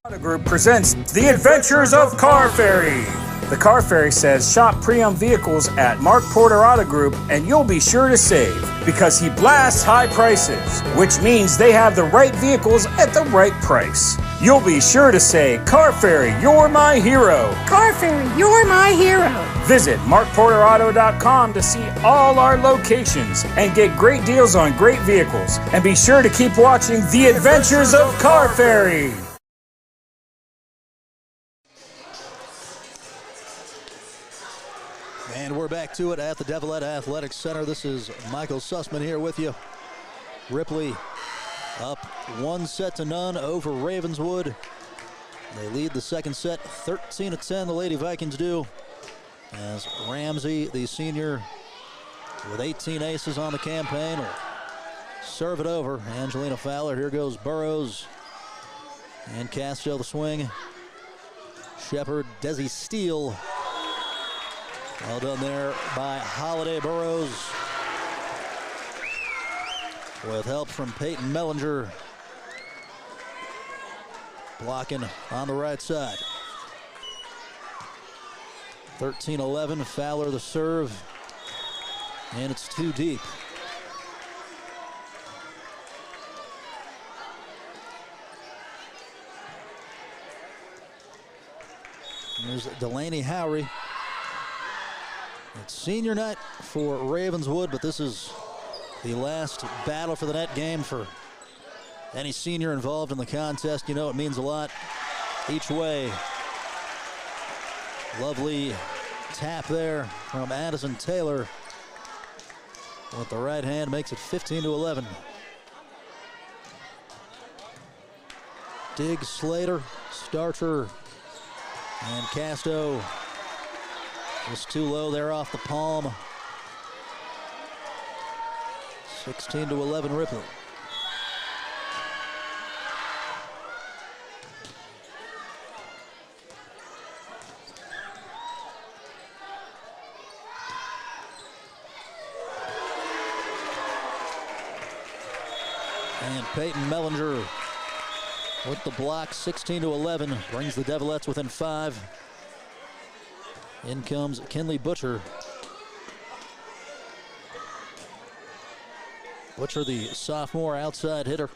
Auto Group presents The Adventures of Car Ferry. The Car Ferry says shop pre-owned vehicles at Mark Porter Auto Group and you'll be sure to save because he blasts high prices, which means they have the right vehicles at the right price. You'll be sure to say, Car Ferry, you're my hero. Car Ferry, you're my hero. Visit markporterauto.com to see all our locations and get great deals on great vehicles. And be sure to keep watching The Adventures of Car Ferry. And we're back to it at the Devilette Athletic Center. This is Michael Sussman here with you. Ripley up 1-0 over Ravenswood. They lead the second set 13-10. The Lady Vikings do. As Ramsey, the senior, with 18 aces on the campaign, will serve it over. Angelina Fowler. Here goes Burrows. And Castro the swing. Shepard, Desi Steele. Well done there by Holiday Burrows. With help from Peyton Mellinger. Blocking on the right side. 13-11, Fowler the serve. And it's too deep. There's Delaney Howry. It's senior night for Ravenswood, but this is the last battle for the net game for any senior involved in the contest. You know it means a lot each way. Lovely tap there from Addison Taylor with the right hand, makes it 15-11. Diggs, Slater, Starcher, and Casto. Just too low there off the palm. 16-11 Ripley. And Peyton Mellinger with the block. 16-11 brings the Devilettes within 5. In comes Kinley Butcher. Butcher, the sophomore outside hitter.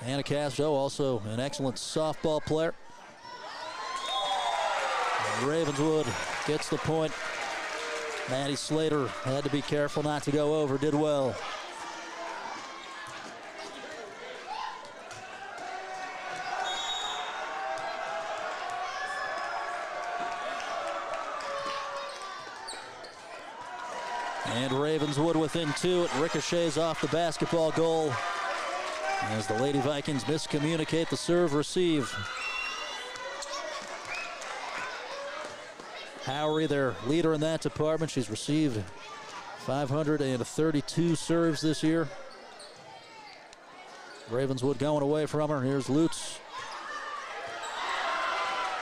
Anna Castro, also an excellent softball player. And Ravenswood gets the point. Maddie Slater had to be careful not to go over, did well. And Ravenswood within 2. It ricochets off the basketball goal as the Lady Vikings miscommunicate the serve receive. Howry, their leader in that department. She's received 532 serves this year. Ravenswood going away from her. Here's Lutz.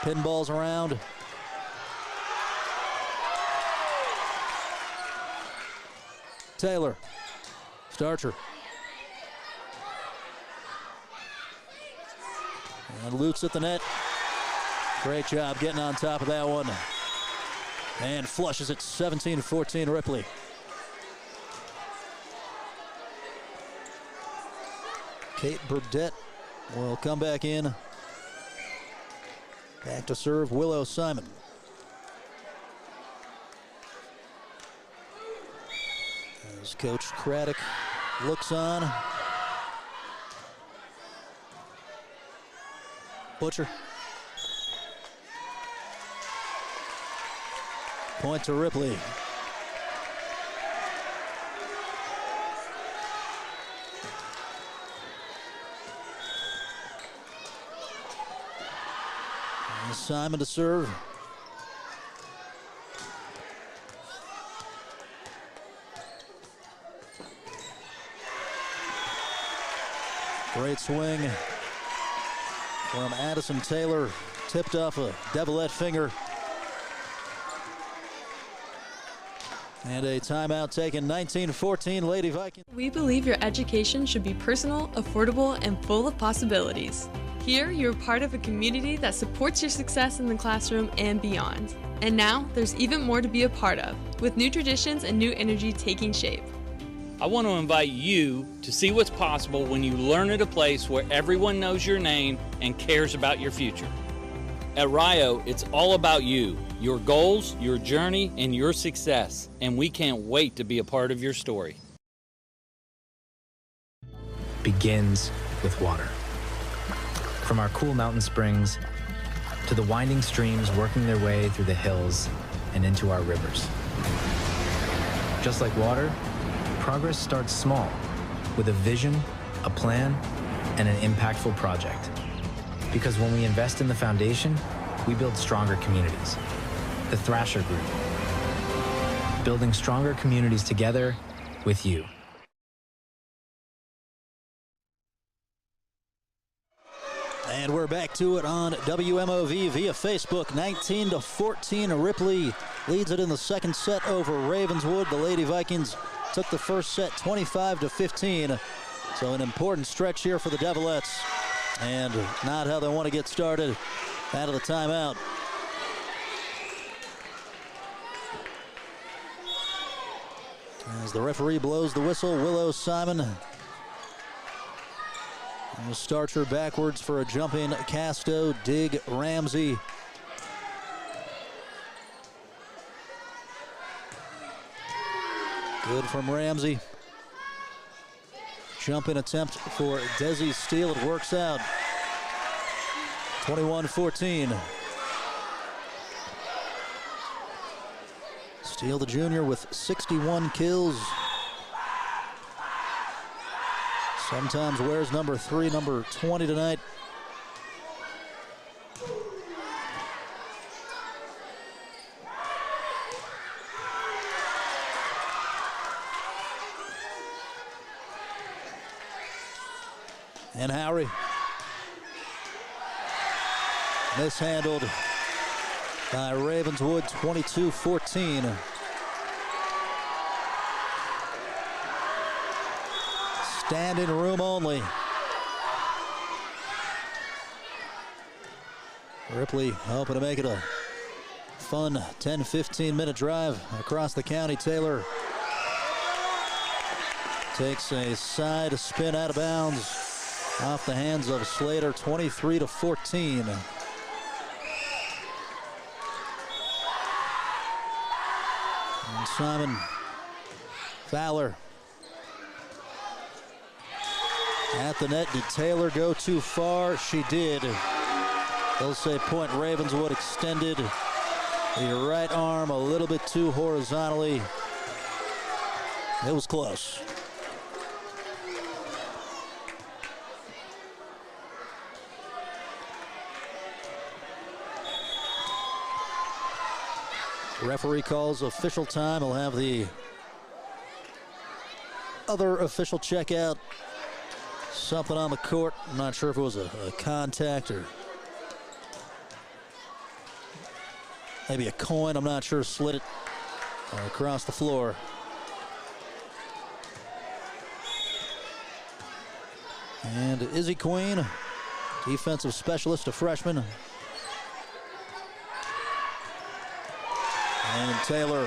Pinballs around. Taylor, Starcher. And Lutz at the net. Great job getting on top of that one. And flushes it 17-14 Ripley. Kate Burdett will come back in. Back to serve Willow Simon. As Coach Craddock looks on. Butcher. Point to Ripley. And Simon to serve. Great swing from Addison Taylor, tipped off a Devilette finger. And a timeout taken, 19-14, Lady Vikings. We believe your education should be personal, affordable, and full of possibilities. Here, you're part of a community that supports your success in the classroom and beyond. And now, there's even more to be a part of, with new traditions and new energy taking shape. I want to invite you to see what's possible when you learn at a place where everyone knows your name and cares about your future. At Rio, it's all about you, your goals, your journey, and your success, and we can't wait to be a part of your story. Begins with water. From our cool mountain springs to the winding streams working their way through the hills and into our rivers. Just like water, progress starts small, with a vision, a plan, and an impactful project. Because when we invest in the foundation, we build stronger communities. The Thrasher Group, building stronger communities together with you. And we're back to it on WMOV via Facebook. 19-14, Ripley leads it in the second set over Ravenswood. The Lady Vikings took the first set 25-15. So an important stretch here for the Devilettes. And not how they want to get started out of the timeout. As the referee blows the whistle, Willow Simon starts her backwards for a jumping Casto, dig Ramsey. Good from Ramsey. Jumping attempt for Desi Steele. It works out. 21-14. Steele, the junior, with 61 kills. Sometimes wears number 3, number 20 tonight. And Howry mishandled by Ravenswood, 22-14. Standing room only. Ripley hoping to make it a fun 10-15 minute drive across the county. Taylor takes a side spin out of bounds off the hands of Slater, 23-14. And Simon Fowler at the net. Did Taylor go too far? She did. They'll say point Ravenswood. Extended the right arm a little bit too horizontally. It was close. Referee calls official time. He'll have the other official check out. Something on the court. I'm not sure if it was a contact or maybe a coin. I'm not sure. Slid it across the floor. And Izzy Queen, defensive specialist, a freshman. And Taylor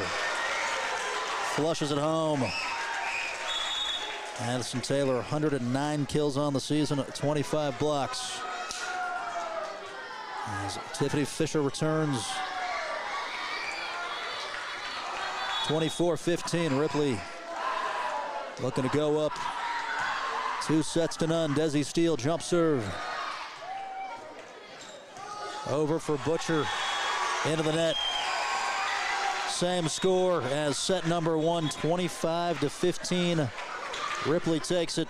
flushes it home. Addison Taylor, 109 kills on the season, 25 blocks. As Tiffany Fisher returns. 24-15, Ripley looking to go up 2-0. Desi Steele jump serve. Over for Butcher, into the net. Same score as set number 1, 25-15. Ripley takes it.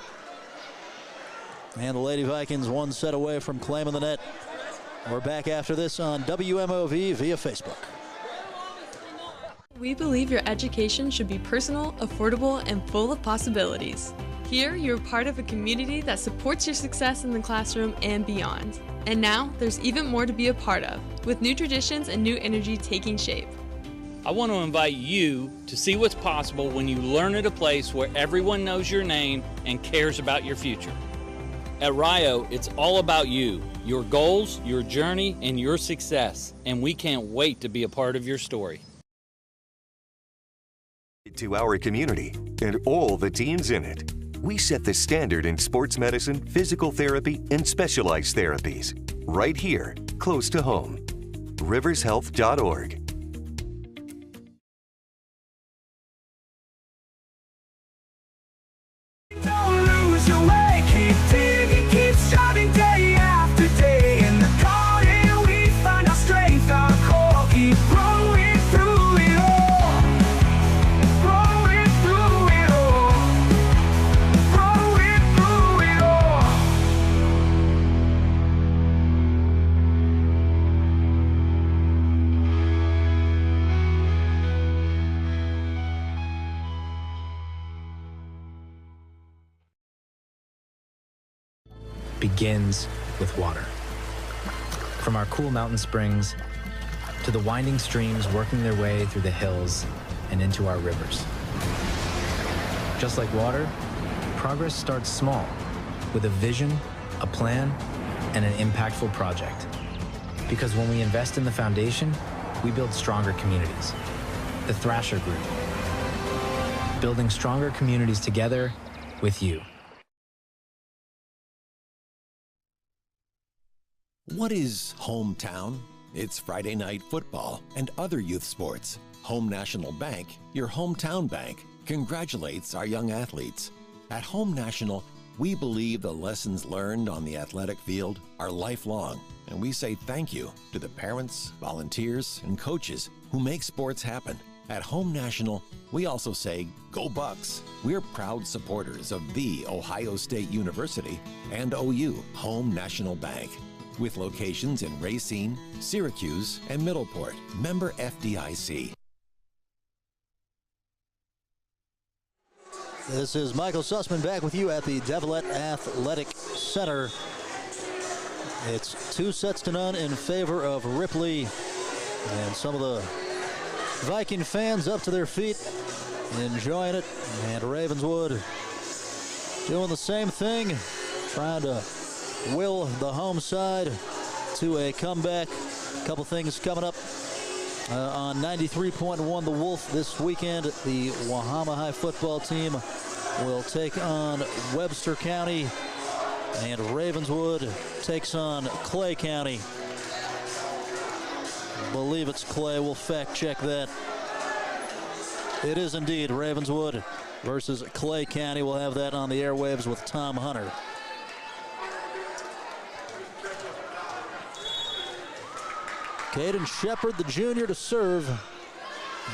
And the Lady Vikings one set away from claiming the net. We're back after this on WMOV via Facebook. We believe your education should be personal, affordable, and full of possibilities. Here, you're part of a community that supports your success in the classroom and beyond. And now, there's even more to be a part of, with new traditions and new energy taking shape. I want to invite you to see what's possible when you learn at a place where everyone knows your name and cares about your future. At Rio, it's all about you, your goals, your journey, and your success, and we can't wait to be a part of your story. To our community and all the teams in it. We set the standard in sports medicine, physical therapy, and specialized therapies. Right here, close to home. rivershealth.org. Don't lose your way, keep digging, keep striving day after day. In the garden we find our strength, our core, keep growing through it all. Growing through it all. Growing through it all. Begins with water. From our cool mountain springs to the winding streams working their way through the hills and into our rivers. Just like water, progress starts small, with a vision, a plan, and an impactful project. Because when we invest in the foundation, we build stronger communities. The Thrasher Group. Building stronger communities together with you. What is hometown? It's Friday night football and other youth sports. Home National Bank, your hometown bank, congratulates our young athletes. At Home National, we believe the lessons learned on the athletic field are lifelong, and we say thank you to the parents, volunteers, and coaches who make sports happen. At Home National, we also say, go Bucks. We're proud supporters of the Ohio State University and OU, Home National Bank, with locations in Racine, Syracuse, and Middleport. Member FDIC. This is Michael Sussman back with you at the Devilet Athletic Center. It's 2-0 in favor of Ripley, and some of the Viking fans up to their feet, enjoying it, and Ravenswood doing the same thing, trying to will the home side to a comeback. A couple things coming up on 93.1 The Wolf this weekend. The Wahama High football team will take on Webster County, and Ravenswood takes on Clay County. I believe it's Clay. We'll fact check that. It is indeed Ravenswood versus Clay County. We'll have that on the airwaves with Tom Hunter. Caden Shepard, the junior, to serve.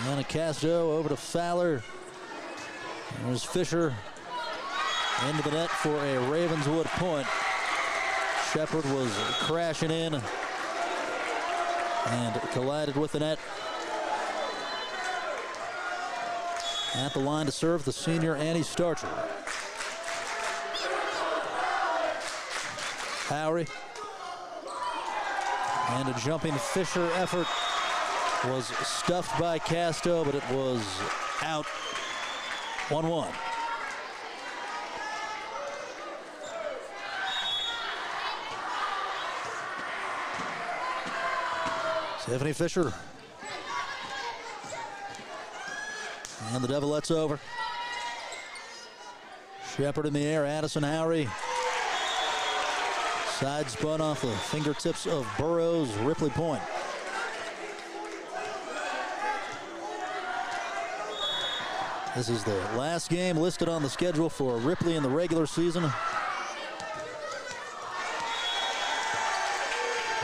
And a Casto over to Fowler. There's Fisher into the net for a Ravenswood point. Shepard was crashing in and collided with the net. At the line to serve, the senior Annie Starcher. Howery. And a jumping Fisher effort was stuffed by Casto, but it was out. 1-1. Tiffany Fisher. And the Devilettes over. Shepard in the air, Addison Howery. Side spun off the fingertips of Burrows, Ripley point. This is the last game listed on the schedule for Ripley in the regular season.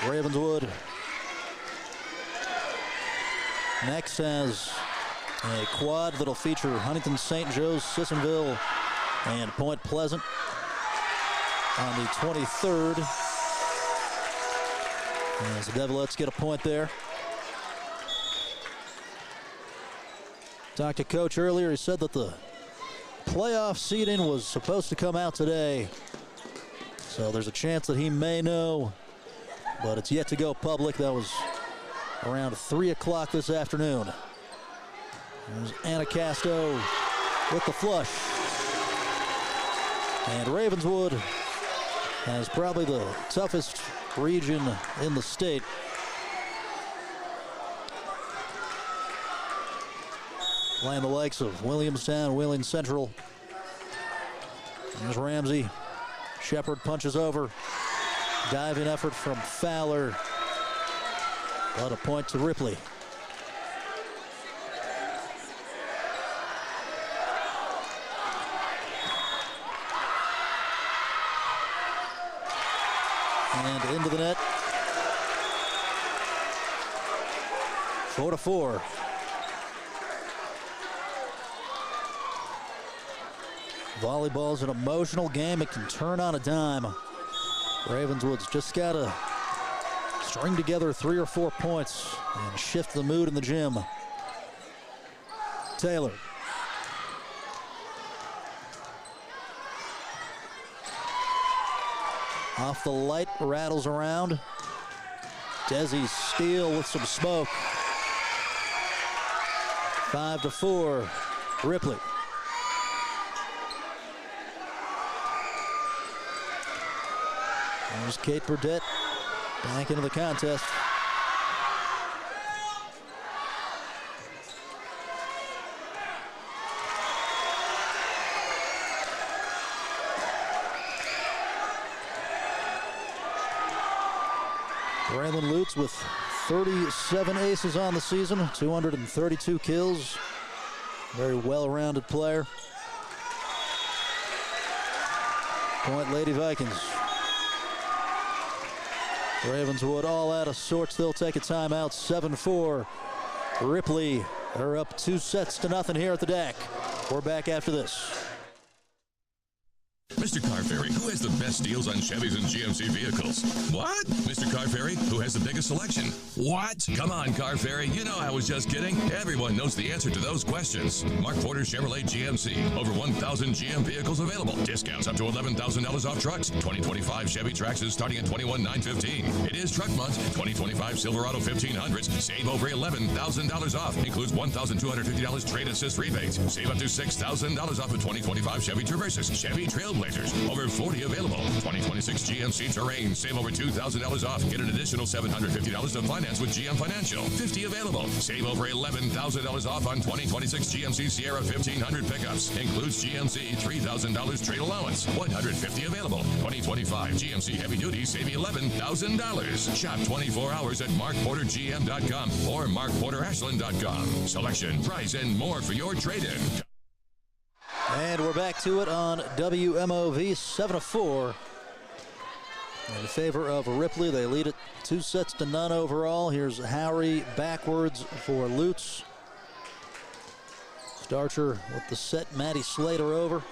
Ravenswood next has a quad that'll feature Huntington St. Joe's, Sissonville, and Point Pleasant on the 23rd. As the Devilettes get a point there. Talked to Coach earlier. He said that the playoff seeding was supposed to come out today, so there's a chance that he may know, but it's yet to go public. That was around 3 o'clock this afternoon. There's Anacostia with the flush. And Ravenswood has probably the toughest region in the state. Playing the likes of Williamstown, Wheeling Central. There's Ramsey. Shepard punches over. Diving effort from Fowler. But a point to Ripley. And into the net. 4-4. Volleyball's an emotional game. It can turn on a dime. Ravenswood's just got to string together 3 or 4 points and shift the mood in the gym. Taylor. Off the light, rattles around. Desi Steele with some smoke. 5-4, Ripley. There's Kate Burdett back into the contest. Braylon Lutz with 37 aces on the season, 232 kills. Very well-rounded player. Point Lady Vikings. Ravenswood all out of sorts. They'll take a timeout. 7-4. Ripley are up 2-0 here at the deck. We're back after this. Mr. Car Ferry, who has the best deals on Chevys and GMC vehicles? What? Mr. Car Ferry, who has the biggest selection? What? Come on, Car Ferry, you know I was just kidding. Everyone knows the answer to those questions. Mark Porter Chevrolet GMC. Over 1,000 GM vehicles available. Discounts up to $11,000 off trucks. 2025 Chevy Traxxas starting at $21,915. It is truck month. 2025 Silverado 1500s. Save over $11,000 off. Includes $1,250 trade assist rebates. Save up to $6,000 off of 2025 Chevy Traverses. Chevy Trailblazers. Over 40 available. 2026 GMC Terrain. Save over $2,000 off. Get an additional $750 to finance with GM Financial. 50 available. Save over $11,000 off on 2026 GMC Sierra 1500 pickups. Includes GMC $3,000 trade allowance. 150 available. 2025 GMC Heavy Duty. Save $11,000. Shop 24 hours at markportergm.com or markporterashland.com. Selection, price, and more for your trade-in. And we're back to it on WMOV, 7-4. In favor of Ripley, they lead it 2-0 overall. Here's Howry backwards for Lutz. Starcher with the set, Maddie Slater over.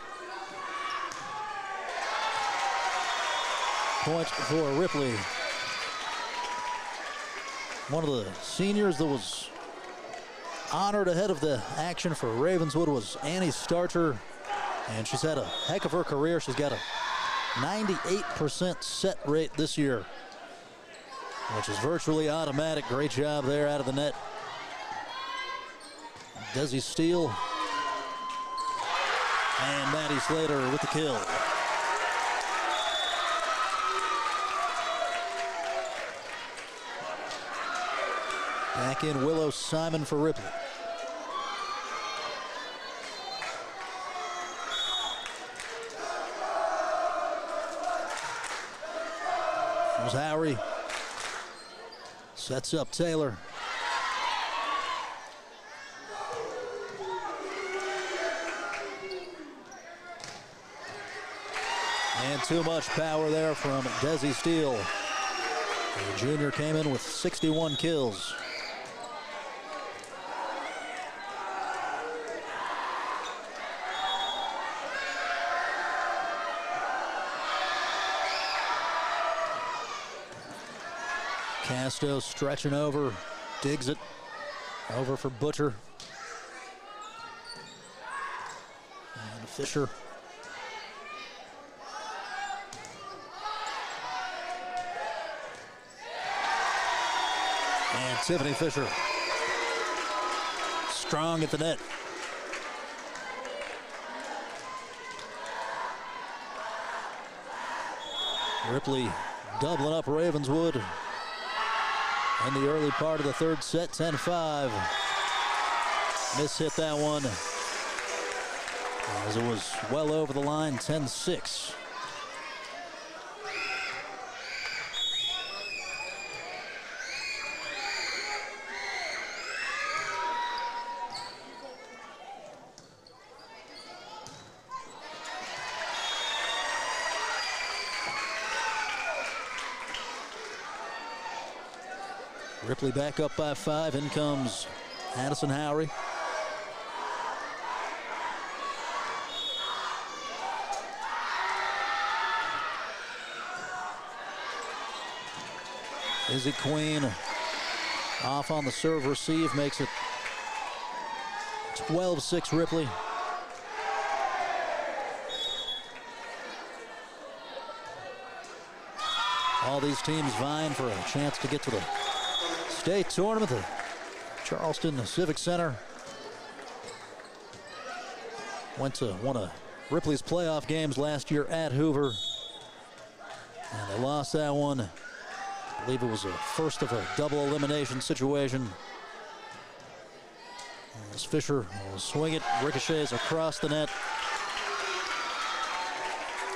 Point for Ripley. One of the seniors that was honored ahead of the action for Ravenswood was Annie Starcher, and she's had a heck of her career. She's got a 98% set rate this year, which is virtually automatic. Great job there out of the net. Desi Steele and Maddie Slater with the kill. Back in Willow Simon for Ripley. There's Howry. Sets up Taylor. And too much power there from Desi Steele. The junior came in with 61 kills. Casto stretching over, digs it, over for Butcher. And Fisher. And Tiffany Fisher. Strong at the net. Ripley doubling up Ravenswood in the early part of the third set, 10-5. Miss hit that one as it was well over the line, 10-6. Ripley back up by 5. In comes Addison Howry. Izzy Queen off on the serve receive, makes it 12-6 Ripley. All these teams vying for a chance to get to the state tournament, the Charleston Civic Center. Went to one of Ripley's playoff games last year at Hoover, and they lost that one. I believe it was a first of a double elimination situation. As Fisher will swing it, ricochets across the net,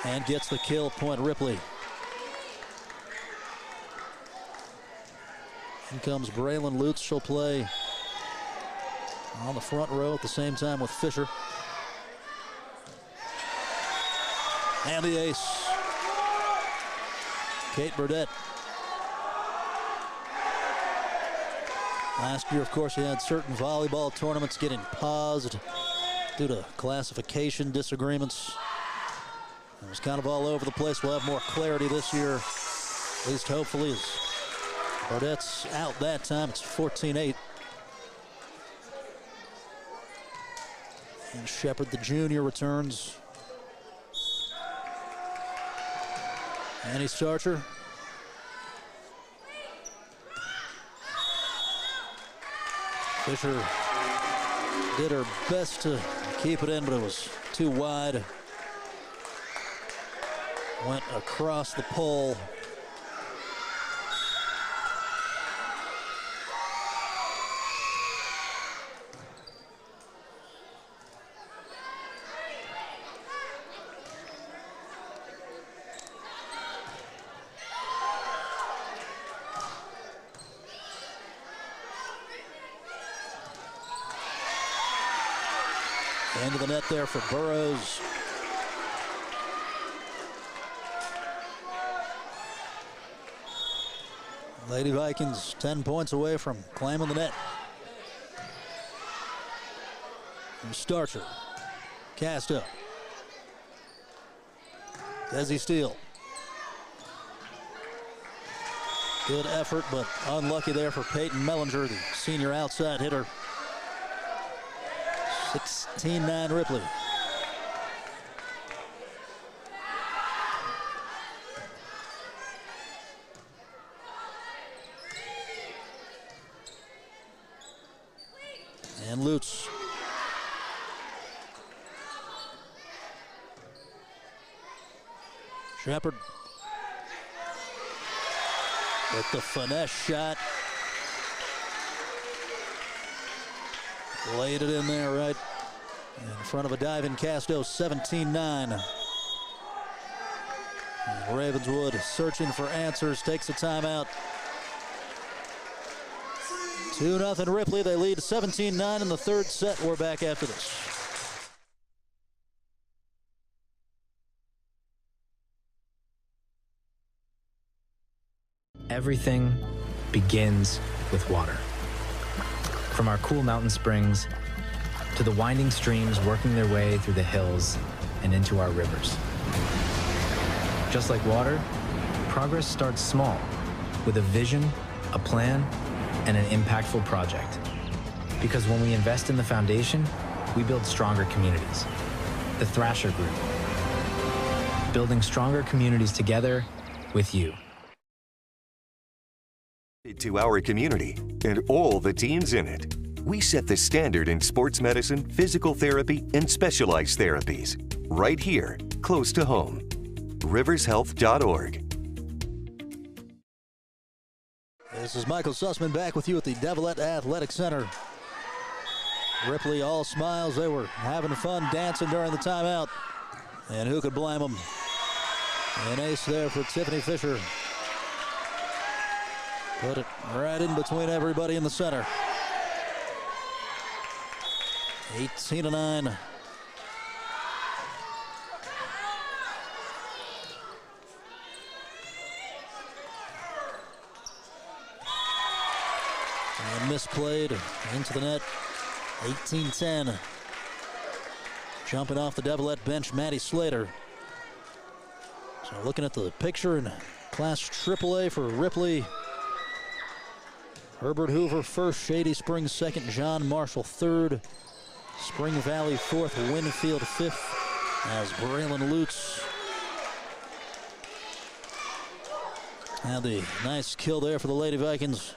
and gets the kill. Point Ripley. In comes Braylon Lutz. She'll play on the front row at the same time with Fisher. And the ace. Kate Burdett. Last year, of course, he had certain volleyball tournaments getting paused due to classification disagreements. It was kind of all over the place. We'll have more clarity this year, at least hopefully, as Burdett's out that time. It's 14-8. And Shepard, the junior, returns. Annie Starcher. Fisher did her best to keep it in, but it was too wide. Went across the pole. Into the net there for Burrows. Lady Vikings 10 points away from claiming the net. And Starcher. Casta. Desi Steele. Good effort, but unlucky there for Peyton Mellinger, the senior outside hitter. 16-9 Ripley. And Lutz. Shepard with the finesse shot. Laid it in there right in front of a diving Casto, 17-9. Ravenswood searching for answers, takes a timeout. 2-0 Ripley. They lead 17-9 in the third set. We're back after this. Everything begins with water. From our cool mountain springs to the winding streams working their way through the hills and into our rivers. Just like water, progress starts small, with a vision, a plan, and an impactful project. Because when we invest in the foundation, we build stronger communities. the Thrasher Group. Building stronger communities together with you. To our community and all the teams in it. We set the standard in sports medicine, physical therapy, and specialized therapies. Right here, close to home. rivershealth.org. This is Michael Sussman back with you at the Devilette Athletic Center. Ripley all smiles. They were having fun dancing during the timeout. And who could blame them? An ace there for Tiffany Fisher. Put it right in between everybody in the center. 18-9. And misplayed into the net. 18-10. Jumping off the Devilette bench, Maddie Slater. So looking at the picture in Class AAA for Ripley. Herbert Hoover first, Shady Springs second, John Marshall third, Spring Valley fourth, Winfield fifth, as Braylon Lutz had the nice kill there for the Lady Vikings.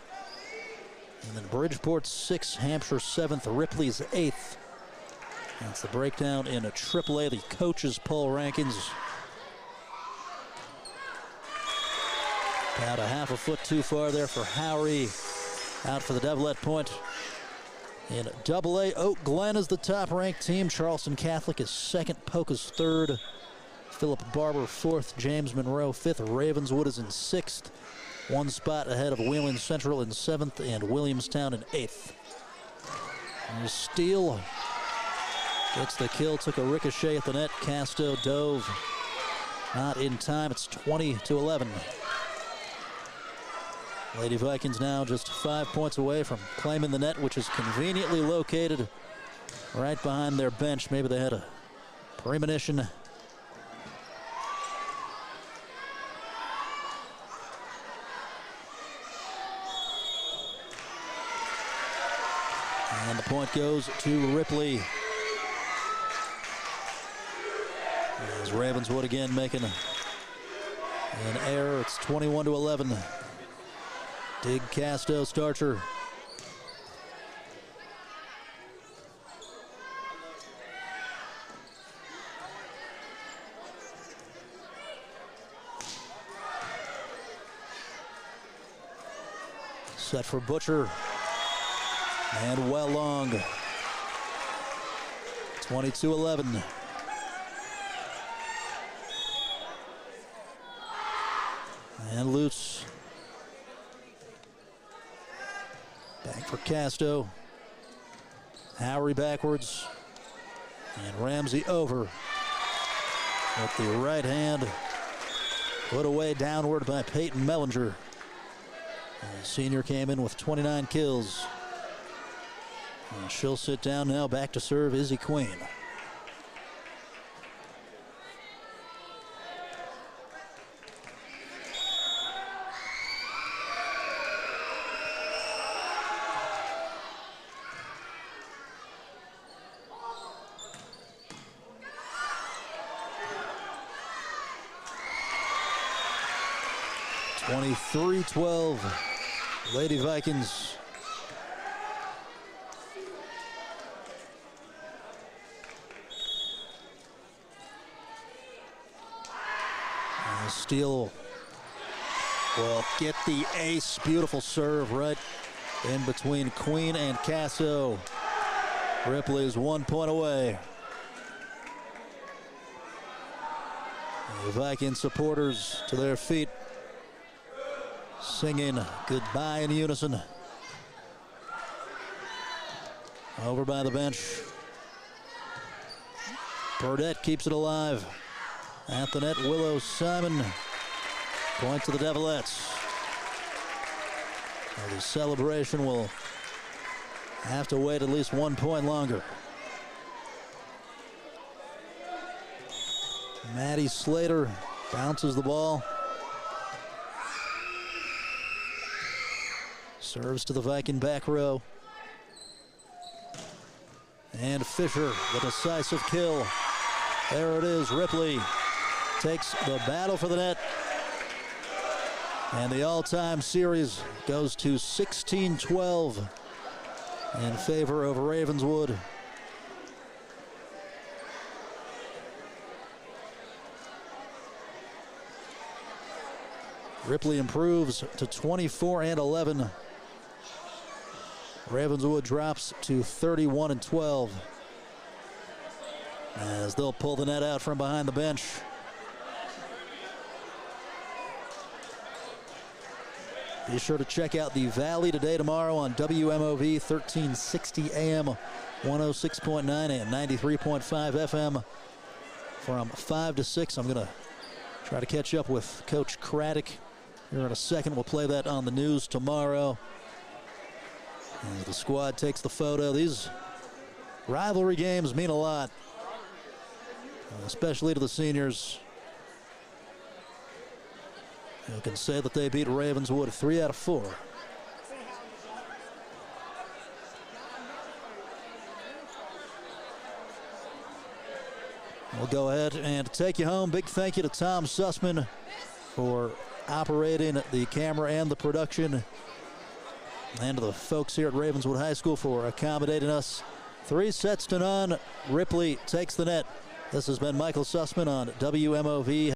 And then Bridgeport sixth, Hampshire seventh, Ripley's eighth. That's the breakdown in a AAA, the coaches poll rankings. About a half a foot too far there for Howry. Out for the Devilette point. In AA, Oak Glen is the top-ranked team. Charleston Catholic is second. Polk is third. Philip Barber fourth. James Monroe fifth. Ravenswood is in sixth. One spot ahead of Wheeling Central in seventh and Williamstown in eighth. And Steele gets the kill. Took a ricochet at the net. Casto dove. Not in time. It's 20-11. Lady Vikings now just 5 points away from claiming the net, which is conveniently located right behind their bench. Maybe they had a premonition. And the point goes to Ripley. As Ravenswood again making an error. It's 21-11. Dig Casto Starcher. Set for Butcher. And well long. 22-11. And Lutz. Back for Casto. Howry backwards. And Ramsey over. With the right hand. Put away downward by Peyton Mellinger. The senior came in with 29 kills. And she'll sit down now. Back to serve Izzy Queen. .23-12, Lady Vikings. And Steele will get the ace. Beautiful serve right in between Queen and Casso. Ripley is 1 point away. The Viking supporters to their feet, singing goodbye in unison. Over by the bench. Burdette keeps it alive. At the net, Willow Simon. Point to the Devilettes. Well, the celebration will have to wait at least 1 point longer. Maddie Slater bounces the ball. Serves to the Viking back row. And Fisher, the decisive kill. There it is. Ripley takes the battle for the net. And the all-time series goes to 16-12 in favor of Ravenswood. Ripley improves to 24-11. Ravenswood drops to 31-12. As they'll pull the net out from behind the bench. Be sure to check out the Valley today, tomorrow on WMOV 1360 AM, 106.9 and 93.5 FM from 5 to 6. I'm going to try to catch up with Coach Craddock here in a second. We'll play that on the news tomorrow. As the squad takes the photo. These rivalry games mean a lot, especially to the seniors. You can say that they beat Ravenswood 3 out of 4. We'll go ahead and take you home. Big thank you to Tom Sussman for operating the camera and the production, and to the folks here at Ravenswood High School for accommodating us. 3-0. Ripley takes the net. This has been Michael Sussman on WMOV.